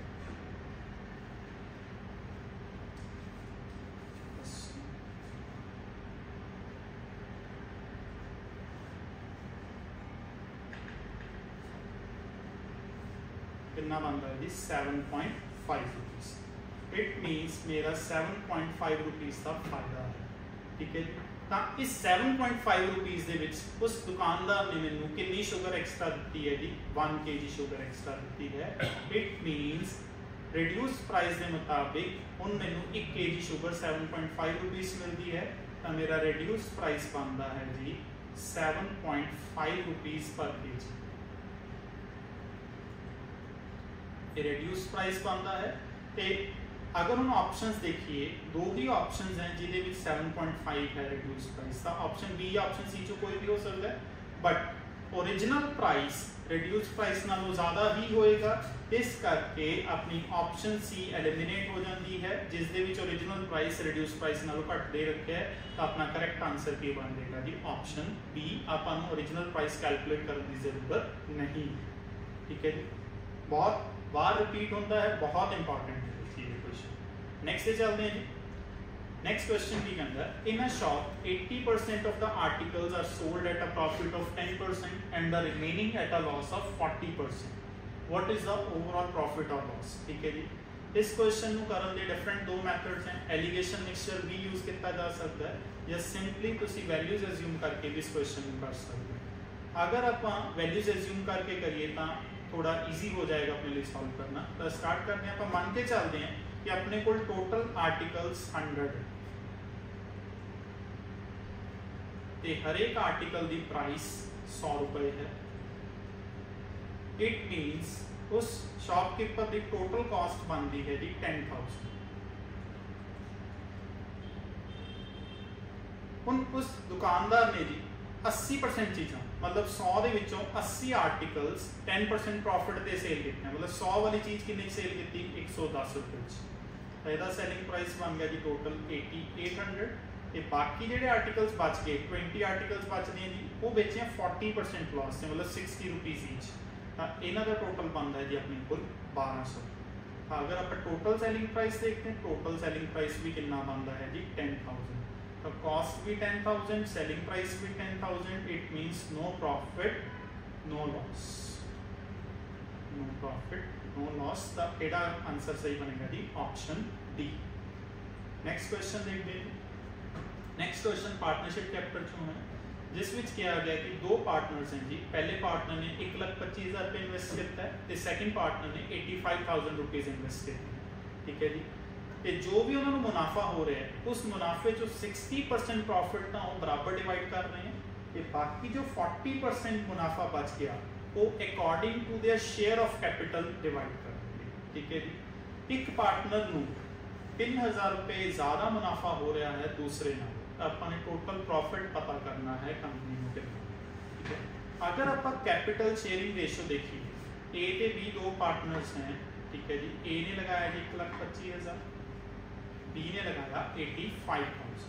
कितना बनता है जी 7.5 रुपीज़। इट मीन्स मेरा 7.5 रुपीज़ का फायदा है, ठीक है। तो इस 7.5 रुपीज़ ਦੇ ਵਿੱਚ उस दुकानदार ने मैनू कितनी शुगर एक्स्ट्रा दी है जी 1 kg शुगर एक्स्ट्रा दी है। इट मीन्स रिड्यूस प्राइस के मुताबिक ਹੁਣ मैनू 1 kg शुगर 7.5 रुपीज़ मिलती है, तो मेरा रिड्यूस प्राइस बनता है जी 7.5 रुपीज़ पर kg। रिड्यूस प्राइस बनता है। तो अगर हम ऑप्शंस देखिए, दो ही ऑप्शंस हैं जिहदे विच 7.5 है रिड्यूस प्राइस का। ऑप्शन बी या ऑप्शन सी चो कोई भी हो सकता है, but original price reduce price नालों ज़्यादा ही होएगा, इस करके अपनी ऑप्शन सी एलिमिनेट हो जाती है, जिस दे विच ओरिजिनल प्राइस रिड्यूस प्राइस नालों घट दे रखे है। तो अपना करेक्ट आंसर की बन जाएगा जी ऑप्शन बी। आपां नूं ओरिजिनल प्राइस कैलकुलेट करने की जरूरत नहीं, ठीक है जी। बहुत बार रिपीट होता है, बहुत इंपॉर्टेंट है ये क्वेश्चन। नेक्स्ट पे चलते हैं जी। नेक्स्ट क्वेश्चन की अंदर, in a shop 80% of the articles are sold at a profit of 10% and the remaining at a loss of 40%, what is the overall profit or loss, ठीक है जी। इस क्वेश्चन को करने के डिफरेंट दो मैथड्स हैं। एलिगेशन मिक्सचर भी use किया जा सकता है, या सिंपली तुसी वैल्यूज एज्यूम करके भी इस क्वेश्चन को कर सकते हैं। अगर आप वैल्यूज एज्यूम करके करिए तो थोड़ा इजी हो जाएगा अपने लिए सॉल्व करना। तो स्टार्ट करते हैं, आप मान के चलते हैं कि अपने को टोटल आर्टिकल्स 100 है, तो हर एक आर्टिकल की प्राइस 100 रुपए है। इट मीन्स उस शॉपकीपर की टोटल कॉस्ट बनती है जी 10,000। हुण उस दुकानदार ने जी 80% चीज़ां, मतलब 100 ਦੇ ਵਿੱਚੋਂ 80 आर्टिकल्स 10% प्रॉफिट ਤੇ सेल ਕੀਤੀਆਂ, मतलब 100 वाली चीज़ कितनी सेल की 110 रुपए। तो ਇਹਦਾ ਸੈਲਿੰਗ प्राइस बन गया जी टोटल 8800। ਤੇ बाकी ਜਿਹੜੇ आर्टिकल्स बच गए 20 आर्टिकल्स बचਦੇ जी, वो बेचे 40% लॉस से, मतलब 60 रुपीज़ ईच। तो इन्हों का टोटल बनता है जी अपने को 1200। अगर आप टोटल सैलिंग प्राइस देखते हैं, टोटल सैलिंग प्राइस भी कितना बनता है जी 10,000। तो कॉस्ट भी 10,000, सेलिंग प्राइस भी 10,000। It means no profit no loss, no profit no loss. तो एड़ा आंसर सही बनेगा जी ऑप्शन डी। नेक्स्ट क्वेश्चन देखते हैं। नेक्स्ट क्वेश्चन पार्टनरशिप कैपिटल चो है, जिस विच कहा गया कि दो पार्टनर्स हैं जी। पहले पार्टनर ने 1,25,000 रुपये इन्वेस्ट किया है, तो सैकेंड पार्टनर ने 85,000 रुपीज़ इन्वेस्ट किया, ठीक है जी। तो जो भी उन्होंने मुनाफा हो रहा है, उस मुनाफे जो 60% प्रॉफिट ना वो बराबर डिवाइड कर रहे हैं। तो बाकी जो 40% मुनाफा बच गया वो according to their share of capital divide कर देंगे, ठीक है जी। एक पार्टनर को 3,000 रुपये ज़्यादा मुनाफा हो रहा है दूसरे नाल, तो अपने टोटल प्रॉफिट पता करना है कंपनी को कितना, ठीक है। अगर आप कैपिटल शेयरिंग रेशो देखिए, ए ते बी दो पार्टनर्स हैं, ठीक है जी। ए ने लगाया जी 1,25,000, बी ने लगाया 85,000,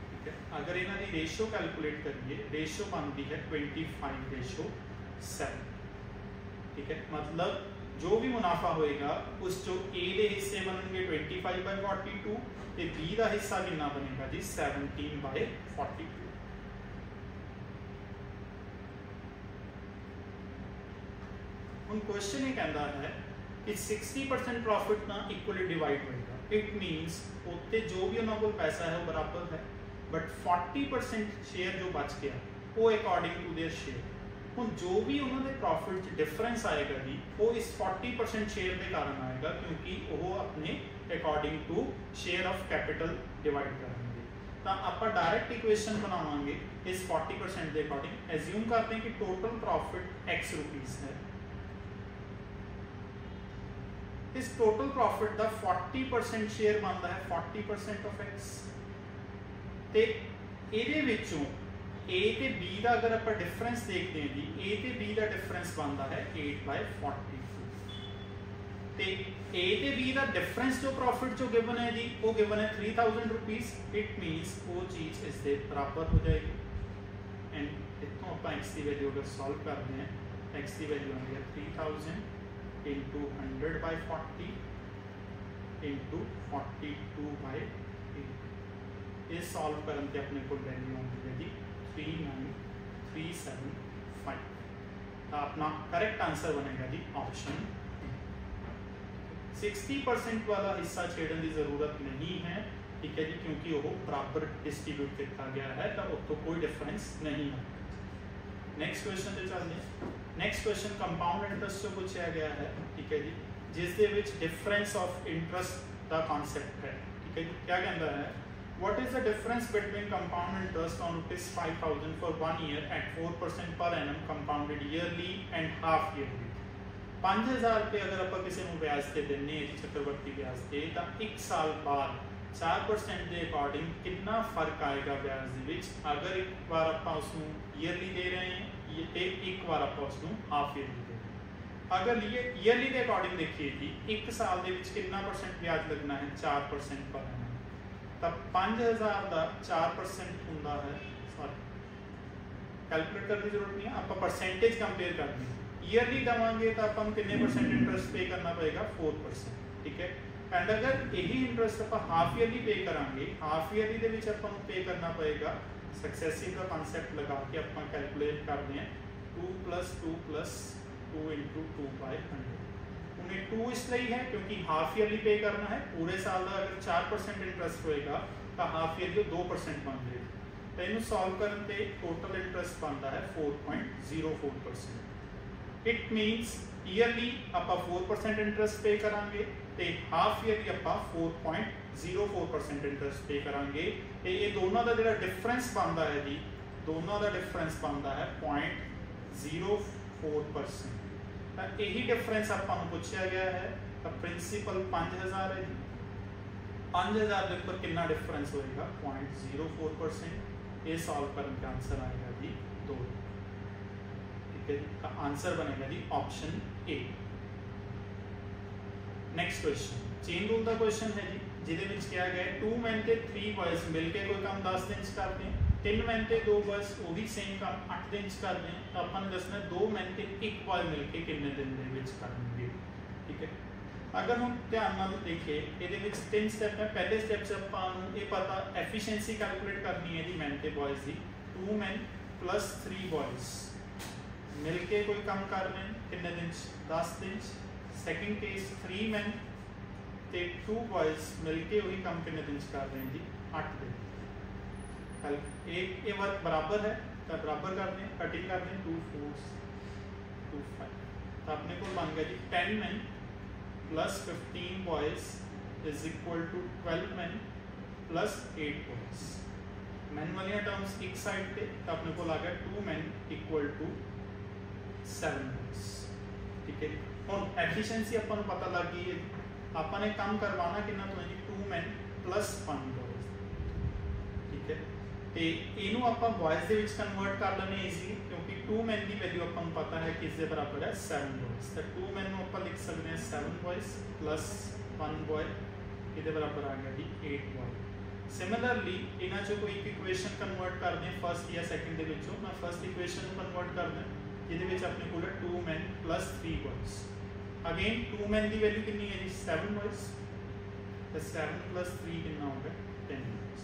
ठीक है। अगर इन्हों की रेशो कैलकुलेट करिए, रेशो बनती है 25:7, ठीक है। मतलब जो भी मुनाफा होएगा उस जो ए के हिस्से बनेंगे 25/42, तो बी का हिस्सा कितना बनेगा जी 17/42। हुण क्वेश्चन ये कहता है कि 60% प्रॉफिट ना इक्वली डिवाइड होएगा। इट मीनस उत्ते जो भी उन्होंने को पैसा है वो बराबर है, बट 40% शेयर जो बच गया वो अकॉर्डिंग टू देयर शेयर। हुण जो भी उन्होंने प्रॉफिट डिफरेंस आएगा जी, वो इस 40% शेयर के कारण आएगा, क्योंकि वो अपने according to share of capital divide करेंगे। तो आप डायरेक्ट इक्वेशन बनावांगे इस 40% के अकॉर्डिंग। एज्यूम करते हैं कि टोटल प्रॉफिट X रुपीज़ है। इस टोटल प्रॉफिट का 40% शेयर बनता है 40% ऑफ X। तो ये ए ते बी का अगर आप डिफरेंस देखते हैं जी, ए ते बी का डिफरेंस बनता है 8/42। तो ए ते बी का डिफरेंस जो प्रॉफिट जो गिवन है जी, वो गिवन है 3,000 रुपीज़। इट मीन्स वो चीज़ इसके बराबर हो जाएगी। एंड इतों आप एक्स की वैल्यू अगर सॉल्व करते हैं एक्स की वैल्यू आती है 3000 इंटू 100/40 इंटू 42/8 ये सॉल्व करने से अपने को वैल्यू आती है जी 39375। तो अपना करेक्ट आंसर बनेगा जी ऑप्शन 60% वाला हिस्सा छेड़न की जरूरत नहीं है, ठीक है जी, क्योंकि वो बराबर डिस्ट्रीब्यूट किया गया है तो उसको कोई डिफरेंस नहीं है। नेक्स्ट क्वेश्चन पे चलते हैं। नेक्स्ट क्वेश्चन कंपाउंड इंटरेस्ट से पूछा गया है, ठीक है जी, जिस दे विच डिफरेंस ऑफ इंटरेस्ट का कॉन्सेप्ट है, ठीक है जी। क्या कहता है what is the difference between compound interest on ₹5000 for 1 year at 4% per annum compounded yearly and half yearly. 5000 रुपये अगर आप किसी को ब्याज से देने चक्रवर्ती ब्याज से तो 1 साल बाद 4% के अकॉर्डिंग कितना फर्क आएगा ब्याज के अगर एक बार आप उसको ईयरली दे रहे हैं तो एक बार आप उसको हाफ ईयरली दे रहे हैं। अगर ये ईयरली के अकॉर्डिंग देखिए जी 1 साल के कितना % ब्याज लगना है 4% पर एनम, तब 5000 का 4% होता है, सॉरी कैलकुलेट करने की जरूरत नहीं है, आप परसेंटेज कंपेयर करनी है। ईयरली देवांगे तो आप कितने % इंटरेस्ट पे करना पड़ेगा 4%, ठीक है। एंड अगर यही इंटरेस्ट आप हाफ ईयरली पे करांगे हाफ ईयरली दे विच आपको पे करना पड़ेगा सक्सेसिव का कॉन्सेप्ट लगा के आप कैलकुलेट करते हैं 2 + 2 + 2 × 2/100। उन्हें 2 इसलिए है क्योंकि हाफ ईयरली पे करना है, पूरे साल का अगर 4% इंटरेस्ट होएगा तो हाफ ईयरली 2% बन जाएगा। तो इन्हें सॉल्व करने पे टोटल इंटरेस्ट बनता है 4.04%। इट मीन्स ईयरली आप 4% इंटरेस्ट पे करांगे तो हाफ ईयरली आप 4.04% इंटरेस्ट पे करांगे। तो ये दोनों का जो डिफरेंस बनता है जी, दोनों का डिफरेंस बनता है 0.04%। यही डिफरेंस आपको पूछा गया है। तो प्रिंसिपल 5000 है जी, 5000 के ऊपर कितना डिफरेंस होएगा 0.04%। ये सॉल्व करने का आंसर आएगा जी 2, ठीक है। का आंसर बनेगा जी option A. Next question chain rule का क्वेश्चन है जी, जिहदे विच किया गया है 2 मैन ते 3 बॉयज मिलके कोई काम 10 दिन च करते हैं, 3 मैन ते 2 बॉयज वो भी सेम काम 8 दिन च करते हैं। तो अपन दसना 2 मैन ते 1 बॉय मिलके कितने दिन दे विच करेंगे, ठीक है। अगर हम ध्यान नाल देखिए ਇਹਦੇ ਵਿੱਚ 3 स्टेप है। पहले स्टेप से अपन ये पता एफिशिएंसी कैलकुलेट करनी है जी मैन ते बॉयज की। 2 मैन + 3 बॉयज मिलके कोई काम कर रहे हैं कितने दिन 10 दिन। सेकंड केस 3 मैन ते 2 बॉयज मिलके वही काम कितने दिन कर रहे हैं जी 8 दिन। एक ये वर्क बराबर है तो बराबर कर दें, कटिंग कर दें 2 4 2 5। तो अपने को बन गया जी 10 man + 15 boys = 12 man + 8 boys. Man वाली टर्म्स एक साइड पे तो अपने को लगा 2 मैन = 7 बॉयज, ठीक है। हम एफिशिएंसी अपन पता लग गई है, अपन ने काम करवाना कितना तो है जी 2 मैन + 1 बॉयज, ठीक है। तो इनू आप बॉयज के कन्वर्ट कर लेने इजीली क्योंकि 2 मैन की वैल्यू अपन पता है किस दे बराबर है 7 बॉयज। तो 2 मैन को आप लिख सकते हैं 7 बॉयज + 1 बॉय, ये बराबर आ गया जी 8 बॉय। सिमिलरली इन्हों चो कोई एक इक्वेशन कन्वर्ट कर दें फर्स्ट या सैकेंड के विचों। मैं फर्स्ट इक्वेशन कन्वर्ट कर दें जिहदे अपने को 2 मैन + 3 बॉयज। अगेन 2 मैन की वैल्यू कितनी है जी 7 बॉयज, तो 7 + 3 कितना हो गया 10 बॉयज।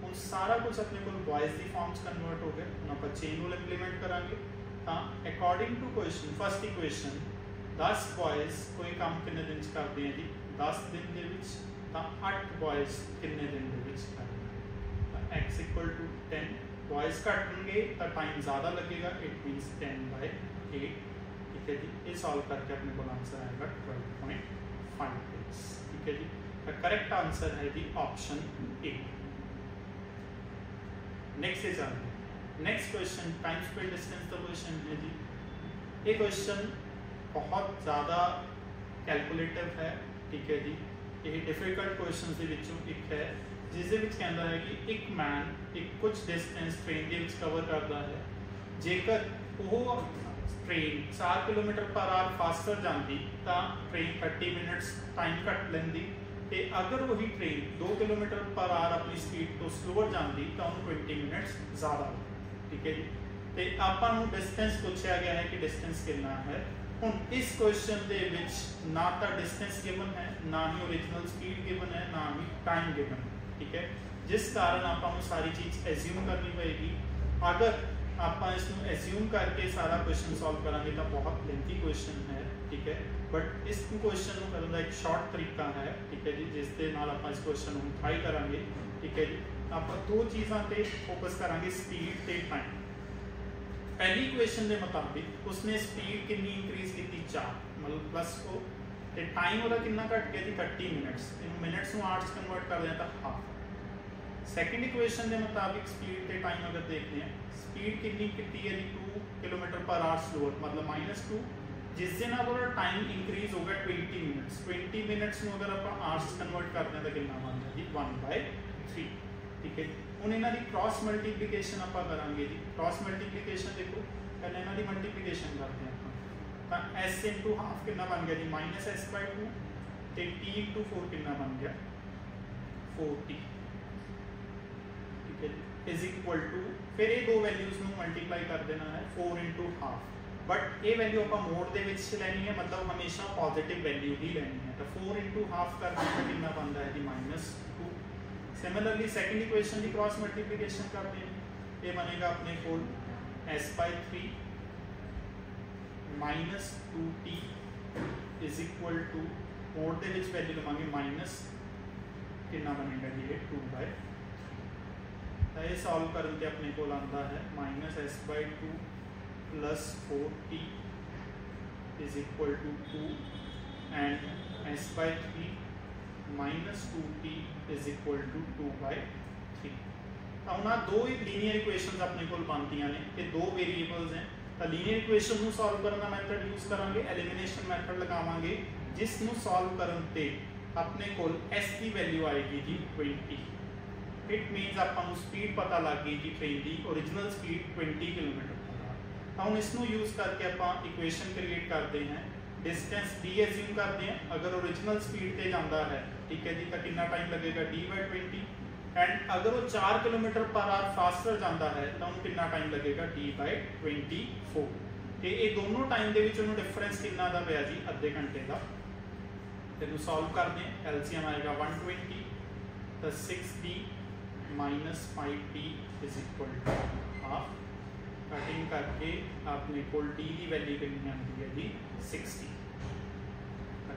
हम सारा कुछ अपने को बॉयज की फॉर्म्स कन्वर्ट हो गए। हम आप चेन रूल इंप्लीमेंट करांगे तो according to question first equation 10 boys कोई काम कितने दिन करते हैं जी 10 दिन के विच, तो 8 बॉयज कितने दिन के विच करते हैं। x = 10 बॉयज घटेंगे तो टाइम ज़्यादा लगेगा, इट मीन्स 10/8, ठीक है जी। ये सॉल्व करके अपने को आंसर आएगा 12.5 डेज, ठीक है जी। तो करेक्ट आंसर है जी ऑप्शन ए। नेक्स्ट से चलते हैं। Next question time speed distance का क्वेश्चन है जी। ये क्वेश्चन बहुत ज़्यादा कैलकुलेटिव है, ठीक है जी। ये डिफिकल्ट क्वेश्चन के विचों एक है जिसके कहता है कि एक मैन एक कुछ डिस्टेंस ट्रेन के कवर करता है, जेकर वो ट्रेन 4 km/h फास्टर जाती तो ट्रेन 30 मिनट्स टाइम घट लेंदी, तो अगर वही ट्रेन 2 km/h अपनी स्पीड तो स्लोअर जाती तो उन्होंने 20 मिनट्स ज़्यादा। ठीक है जी। तो आपां नूं डिस्टेंस पूछा गया है कि डिस्टेंस कितना है। हुण इस क्वेश्चन दे विच ना तो डिस्टेंस गिवन है, ना ही ओरिजिनल स्पीड गिवन है, ना ही टाइम गिवन है, ठीक है। जिस कारण आपां नूं सारी चीज़ एज्यूम करनी पएगी। अगर आप इसमें एज्यूम करके सारा क्वेश्चन सॉल्व करांगे तो बहुत लेंथी क्वेश्चन है, ठीक है। बट इस क्वेश्चन को करने का एक शॉर्ट तरीका है, ठीक है जी, जिस दे नाल आप इस क्वेश्चन को ट्राई करांगे, ठीक है जी। आप दो चीज़ों पे फोकस करांगे, स्पीड ते टाइम। पहली क्वेश्चन के मुताबिक उसने स्पीड कितनी इंक्रीज की 4 मतलब प्लस को, ते टाइम वो कितना घट गया जी 30 मिनट्स। इन मिनट्स में आर्ट्स कन्वर्ट कर दें तो हाफ। सैकेंड इक्वेशन के मुताबिक स्पीड के टाइम अगर देखते हैं, स्पीड कितनी कितनी है जी 2 किलोमीटर पर आवर स्लोअर मतलब -2, जिस दिन अगर टाइम इंक्रीज होगा 20 मिनट्स। 20 मिनट्स में अगर आप आवर्स कन्वर्ट करते हैं तो कितना बनता है जी 1/3, ठीक है। हुण इन्हां दी क्रॉस मल्टीप्लीकेशन आप करांगे जी। क्रॉस मल्टीप्लीकेशन देखो, पहले इन्हां दी मल्टीप्लीकेशन करते हैं तो s * हाफ कितना बन गया जी -s/2 ते t * 4 कितना बन गया 4t, इज इक्वल टू फिर ये दो वैल्यूज में मल्टीप्लाई कर देना है 4 * हाफ। बट ये वैल्यू आप मोड दे विच लेनी है, मतलब हमेशा पॉजिटिव वैल्यू ही लेनी है। तो 4 * हाफ कर देना कितना बनता है जी -2। सिमिलरली सेकंड इक्वेशन की क्रॉस मल्टीप्लिकेशन करते हैं, ये बनेगा अपने को s/3 -2t is equal to मोड दे विच वैल्यू लवांगे माइनस कितना बनेगा जी 2/3। ये सॉल्व करके अपने को आता है -s/2 + 4t is equal to 2 and s/3 -2t is equal to 2/3। अब ना दो ही लीनियर इक्वेशंस अपने को बनती ने, ये दो वेरीएबल्स हैं। तो लीनियर इक्वेशन को सॉल्व करने का मैथड यूज करांगे, एलिमिनेशन मैथड लगावांगे, जिस नूं सॉल्व करन ते अपने को s की वैल्यू आएगी जी 20। इट मीनस आपको स्पीड पता लग गई जी ट्रेन की, original speed 20 kilometre per hour. हम इसको यूज करके आप इक्वेशन क्रिएट करते हैं, डिस्टेंस d एज्यूम करते हैं। अगर ओरिजिनल स्पीड से जाता है, ठीक है जी, तो कितना टाइम लगेगा d/20। एंड अगर वो 4 किलोमीटर पर आवर फास्टर जाता है तो उन्हें कितना टाइम लगेगा d/24। तो ये दोनों टाइम के डिफरेंस कितना का पाया जी अद्धे घंटे का। तो सॉल्व करते हैं, एलसीएम आएगा 120 तो 6d - 5t is equal to half. Cutting करके अपने को t की वैल्यू कितनी आती है जी 60।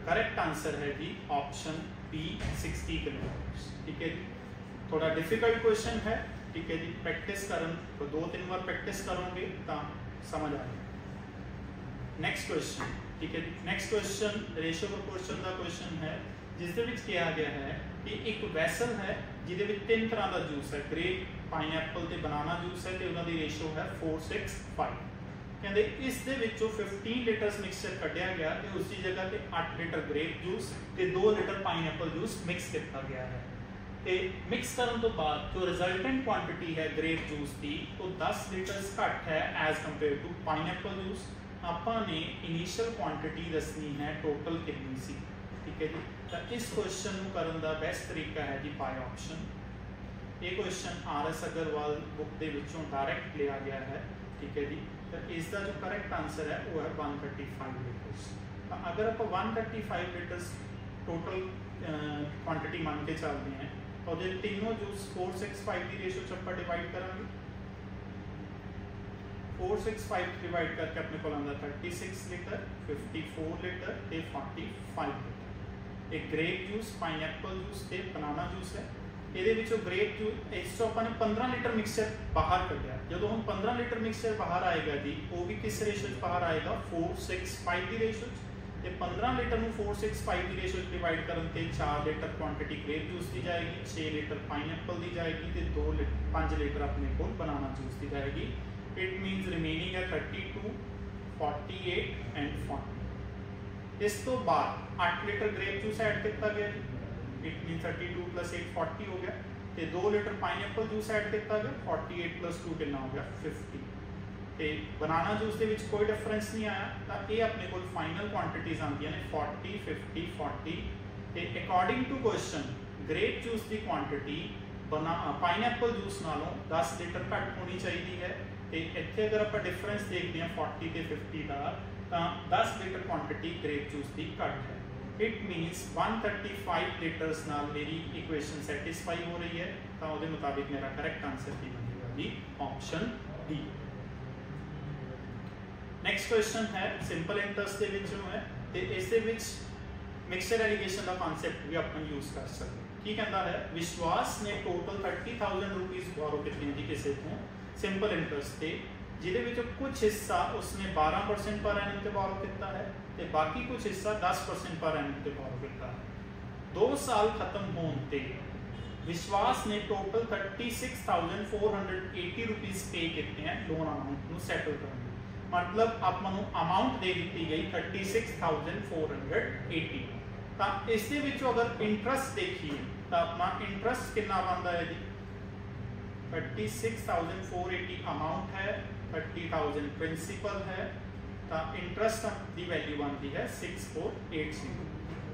करेक्ट आंसर है जी ऑप्शन बी 60 किलोमीटर, ठीक है जी। थोड़ा डिफिकल्ट क्वेश्चन है, ठीक है जी। प्रैक्टिस करन तो 2-3 बार प्रैक्टिस करोगे तो समझ आ जाएगा। नेक्स्ट क्वेश्चन, ठीक है जी। नेक्स्ट क्वेश्चन रेशियो प्रोपोर्शन का क्वेश्चन है, जिस दे विच कहा गया है कि एक वैसल है जिहदे विच 3 तरह का जूस है, ग्रेप, पाइनएप्पल ते बनाना जूस है, तो उन्होंने रेशियो है 4:6:5। कहते इस दे विचों 15 लीटर्स मिक्सचर कढ़िया गया तो उसकी जगह पे 8 लीटर ग्रेप जूस ते 2 लीटर पाइनएप्पल जूस मिक्स किया गया है। तो मिक्स करने तो बाद जो रिजल्टेंट क्वांटिटी है ग्रेप जूस की वो 10 लीटर्स घट है as compared to pineapple juice. आपने इनिशियल क्वांटिटी दसनी है टोटल कितनी सी, ठीक है जी। तो इस क्वेश्चन को करने का बेस्ट तरीका है जी बाय ऑप्शन। ये क्वेश्चन RS अग्रवाल बुक के विचों डायरैक्ट लिया गया है, ठीक है जी। तो इसका जो करेक्ट आंसर है वो है 135 लीटर्स। तो अगर आप 135 लीटर्स टोटल क्वांटिटी मान के चलते हैं और जो तीनों जूस 4:6:5 की रेशियो च डिवाइड करेंगे, 4:6:5 डिवाइड करके अपने को आता 36 लीटर, 54 लीटर ते 45 लीटर। एक ग्रेप जूस, पाइनएप्पल जूस ते बनाना जूस है। ये ग्रेप जूस इस 15 लीटर मिक्सचर बाहर कढ़िया। जो हम 15 लीटर मिक्सचर बाहर आएगा जी वो भी किस रेशो बाहर आएगा 4:6:5 की रेशो। 15 लीटर में 4:6:5 की रेशो डिवाइड करके 4 लीटर क्वांटिटी ग्रेप जूस दी जाएगी, 6 लीटर पाइनएप्पल दी जाएगी तो 5 लीटर अपने को बनाना जूस दी जाएगी। इट मीनस रिमेनिंग है 32, 48 एंड 40। इस तो बाद 8 लीटर ग्रेप जूस ऐड किया गया जी, इट मीन 32 + 8 40 हो गया। तो 2 लीटर पाइनएप्पल जूस ऐड किया गया, 48 + 2 कितना हो गया 50। तो बनाना जूस के कोई डिफरेंस नहीं आया। तो ये अपने को फाइनल क्वांटिटीज आती ने 40, 50, 40। तो according to question grape juice की क्वांटिटी बना पाइनएप्पल जूस नालों 10 लीटर घट होनी चाहिए है। तो इत्थे अगर आप डिफरेंस देखते हैं 40 ते 50 का, तो 10 लीटर क्वांटिटी ग्रेप जूस की घट है। इट मीनस 135 लीटर्स नाल मेरी इक्वेशन सैटिस्फाई हो रही है। तो उसके मुताबिक मेरा करेक्ट आंसर की बनेगा जी ऑप्शन डी। नैक्सट क्वेश्चन है सिंपल इंटरेस्ट के विच है, तो इस मिक्सचर एलीगेशन का कॉन्सैप्ट भी अपन यूज कर सकते। की कहता है विश्वास ने टोटल 30,000 रुपीज़ बोरो कितने जी किसी को सिंपल इंटरेस्ट से, जिहदे कुछ हिस्सा उसने 12% पर एनम ते बोरो किया है, तो बाकी कुछ हिस्सा 10% पर एनम ते बोरो किया है। 2 साल खत्म होने ते विश्वास ने टोटल 36,480 रुपीज़ पे किए हैं लोन अमाउंट को सैटल करने। मतलब अपन अमाउंट दे दी गई 36,480। तो इस अगर इंटरेस्ट देखिए तो अपना इंटरेस्ट कितना बनता है जी 36,480 अमाउंट है, 30,000 प्रिंसिपल है, तो इंटरेस्ट की वैल्यू बनती है 6480।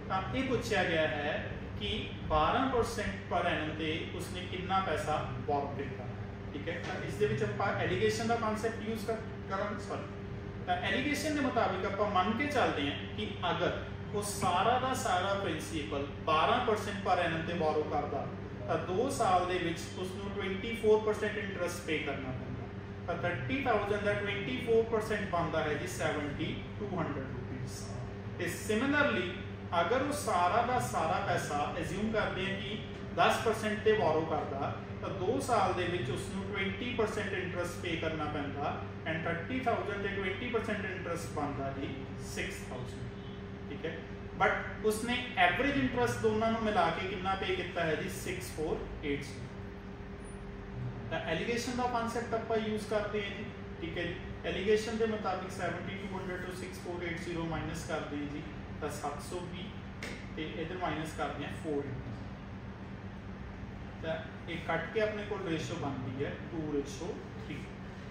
तो ये पूछा गया है कि 12% पर एनम से उसने कितना पैसा बोरो किया। ठीक है, तो इस एलीगेशन का कॉन्सैप्ट यूज कर सॉरी एलीगेशन के मुताबिक आप मान के चलते हैं कि अगर वो सारा का सारा प्रिंसीपल 12% पर एनम से बोरो करता, तो 2 साल के उसको 24% इंटरेस्ट पे करना पैंदा। तो 30,000 का 24% बनता है जी 7,200 रुपीज़। सिमिलरली अगर वो सारा का सारा पैसा एज्यूम करते हैं कि 10% से बोरो करता, तो 2 साल के उसको 20% इंटरेस्ट पे करना पैंदा एंड 30,000 से 20% इंटरेस्ट बनता जी 6,000। ठीक है, बट उसने एवरेज इंटरेस्ट दोनों को मिला के कितना पे किया है जी 6480। तो एलीगेशन का कॉन्सेप्ट आप यूज करते हैं जी। ठीक है, एलीगेशन के मुताबिक 7200 to 6480 माइनस करते हैं जी, तो 720 तो इधर माइनस करते हैं 4। तो एक कट के अपने को रेशो बनती है 2:3।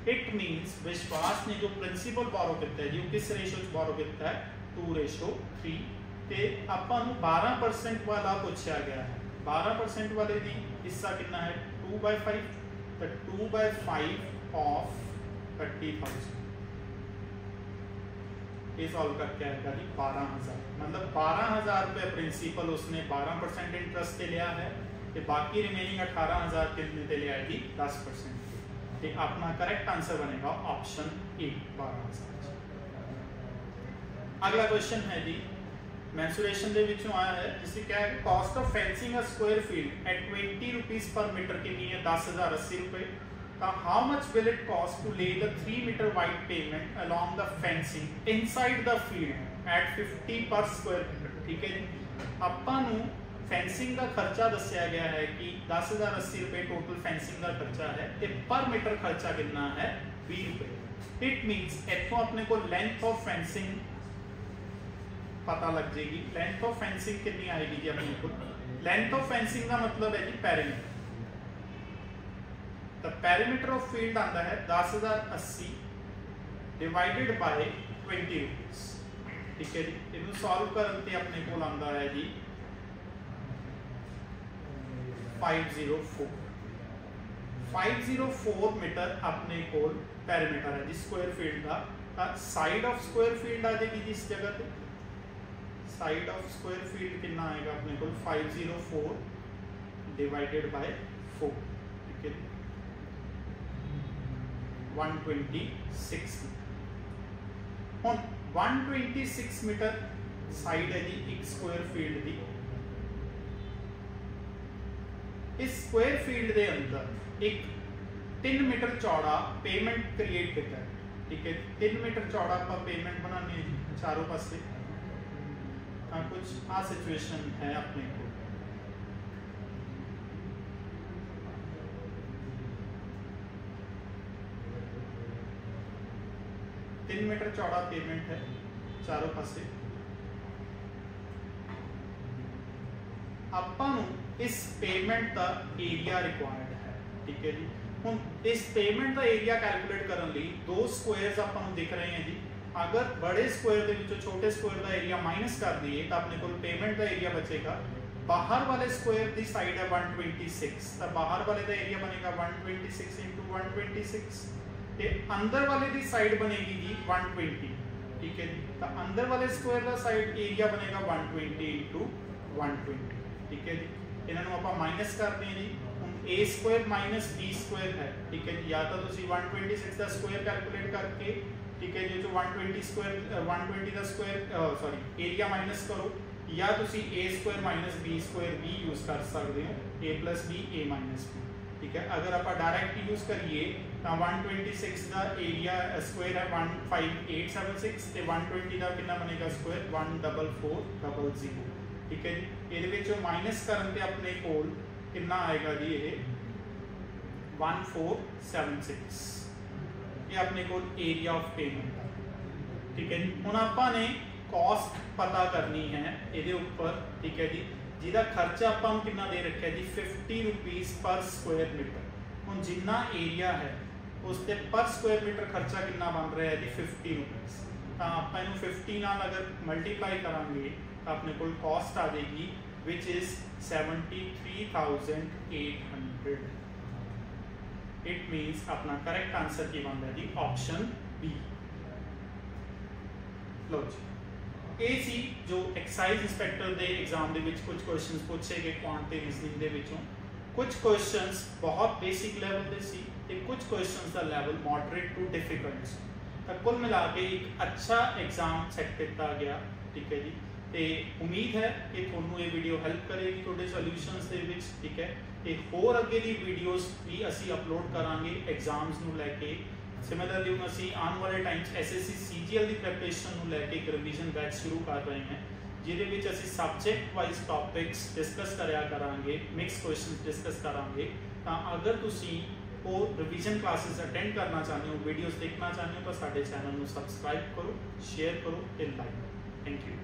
इट मीन्स विश्वास ने जो प्रिंसिपल बोरो किया है जी, किस रेशो बोरो किया है 2:3। ते अपन 12% वाला पूछा गया है, 12% वाले दी हिस्सा कितना है 2/5, तो 2/5 ऑफ 30,000 ये सॉल्व करके आएगा जी 12,000। मतलब 12,000 रुपये प्रिंसिपल उसने 12% इंटरेस्ट से लिया है, तो बाकी रिमेनिंग 18,000 कितने से लिया है जी 10%। तो अपना करेक्ट आंसर बनेगा ऑप्शन ए 12,000। अगला क्वेश्चन है जी मेंसुरेशन के विचों आया है, जिससे क्या है cost of fencing a square field at 20 rupees per metre कितनी है 10,080 रुपये। तो how much will it cost to lay the 3 metre wide pavement along the fencing inside the field at 50 per square metre. ठीक है जी, अपन fencing का खर्चा दसिया गया है कि 10,080 रुपये टोटल फेंसिंग का खर्चा है, तो पर मीटर खर्चा कितना है 20 रुपये। इट मीन्स इतों अपने को लेंथ ऑफ फेंसिंग पता लग जाएगी। लेंथ ऑफ फेंसिंग कितनी आएगी जी अपने को, लेंथ ऑफ फेंसिंग का मतलब है जी पेरीमीटर। तो पेरीमीटर ऑफ फील्ड आता है 10,080 डिवाइडेड बाय 20 रुपीज़। ठीक है जी, इन्हें सॉल्व करते अपने को आता है जी 504 मीटर अपने को पेरीमीटर है जी स्क्वायर फील्ड का। साइड ऑफ स्क्वायर फील्ड आ जाएगी जी इस जगह पे, साइड ऑफ स्क्वायर फील्ड कितना आएगा अपने को 504 डिवाइडेड बाय 4। ठीक है, 126 हम 126 मीटर साइड है जी एक स्क्वायर फील्ड की। इस स्क्वायर फील्ड के अंदर एक 3 मीटर चौड़ा पेमेंट क्रिएट किया है। ठीक है, 3 मीटर चौड़ा आप पेमेंट बनाने चारों पासे। हाँ, कुछ आ सिचुएशन है अपने को। तीन मीटर चौड़ा पेमेंट है चारों पासे। अपन इस पेमेंट का एरिया रिक्वायर्ड है। ठीक है जी, हम इस पेमेंट का एरिया कैलकुलेट करने लिए 2 स्क्वायर्स अपन दिख रहे हैं जी। अगर बड़े स्क्वायर के छोटे स्क्वायर का एरिया माइनस कर दिए तो अपने को पेमेंट का एरिया बचेगा बाहर वाले स्क्वायर की साइड है 126, तो बाहर वाले का एरिया बनेगा 126 इंटू 126, ते अंदर वाले की साइड बनेगी जी 120, ठीक है जी। तो अंदर वाले स्क्वायर का साइड एरिया बनेगा 120 इंटू 120, ठीक है जी। इन्होंने आप माइनस करते हैं जी, हम ए स्क्वायर माइनस बी स्क्वायर है, ठीक है जी। या तो तुम 126 का स्क्वायर कैलकुलेट करके, ठीक है जी, जो 120 स्क्वायर 120 का स्क्वायर सॉरी एरिया माइनस करो, या तुम ए स्क्वायर माइनस बी स्क्वायर भी यूज कर सकते हो, ए प्लस बी ए माइनस बी, ठीक है। अगर आप डायरेक्ट यूज करिए तो 126 का एरिया स्क्वायर है 15876 ते 120 का कितना बनेगा स्क्वायर 14400, ठीक है जी। ਇਹਦੇ ਵਿੱਚੋਂ ਮਾਈਨਸ ਕਰਨ ਤੇ ਆਪਣੇ ਕੋਲ ਕਿੰਨਾ ਆਏਗਾ ਜੀ, ਇਹ 1476, ਇਹ ਆਪਣੇ ਕੋਲ ਏਰੀਆ ਆਫ ਪੇਮੈਂਟ, ਠੀਕ ਹੈ ਜੀ। ਹੁਣ ਆਪਾਂ ਨੇ कॉस्ट पता करनी है ये उपर, ठीक है जी, जिहदा खर्चा आपां कितना दे रखा जी 50 रुपीज़ पर स्क्वायर मीटर। हुण जिन्ना एरिया है उसते पर स्क्वायर मीटर खर्चा कितना बन रहा है जी 50 रुपीज़, तो आपां इहनूं 50 नाल अगर मल्टीप्लाई करांगे तो अपने कोल कॉस्ट आ जाएगी विच इज़ 73,800। इट मीनस अपना करैक्ट आंसर की बनता है जी ऑप्शन बी। लो जी, ਇਹ ਸੀ ਜੋ ਐਕਸਾਈਜ਼ ਇੰਸਪੈਕਟਰ ਦੇ ਐਗਜ਼ਾਮ ਦੇ ਵਿੱਚ ਕੁਝ ਕੁਐਸਚਨਸ ਪੁੱਛੇ ਗਏ ਕੁਆਂਟ ਤੇ ਰੀਜ਼ਨਿੰਗ ਦੇ ਵਿੱਚੋਂ। ਕੁਝ ਕੁਐਸਚਨਸ ਬਹੁਤ ਬੇਸਿਕ ਲੈਵਲ ਦੇ ਸੀ ਤੇ ਕੁਝ ਕੁਐਸਚਨਸ ਦਾ ਲੈਵਲ ਮੋਡਰੇਟ ਟੂ ਡਿਫਿਕਲਟ ਸੀ। ਤਾਂ ਕੁੱਲ ਮਿਲਾ ਕੇ ਇੱਕ ਅੱਛਾ ਐਗਜ਼ਾਮ ਸੈੱਟ ਕੀਤਾ ਗਿਆ, ਠੀਕ ਹੈ ਜੀ। ਤੇ ਉਮੀਦ ਹੈ ਕਿ ਤੁਹਾਨੂੰ ਇਹ ਵੀਡੀਓ ਹੈਲਪ ਕਰੇਗੀ ਤੁਹਾਡੇ ਸੋਲੂਸ਼ਨਸ ਦੇ ਵਿੱਚ, ਠੀਕ ਹੈ। ਤੇ ਹੋਰ ਅੱਗੇ ਦੀ ਵੀਡੀਓਜ਼ ਵੀ ਅਸੀਂ ਅਪਲੋਡ ਕਰਾਂਗੇ ਐਗਜ਼ਾਮਸ ਨੂੰ ਲੈ ਕੇ। सिमिलरली हम असी आने वाले टाइम SSC CGL की प्रैपरेशन को लैके एक रिवीजन बैच शुरू कर रहे हैं, जिहदे विच असी सब्जेक्ट वाइज टॉपिक्स डिस्कस करया करांगे, मिक्स क्वेश्चन डिस्कस करांगे। तो अगर तुसी वो रिवीजन क्लासेस अटेंड करना चाहते हो, वीडियोज़ देखना चाहते हो, तो साडे चैनल को सबसक्राइब करो, शेयर करो ते लाइक। Thank you.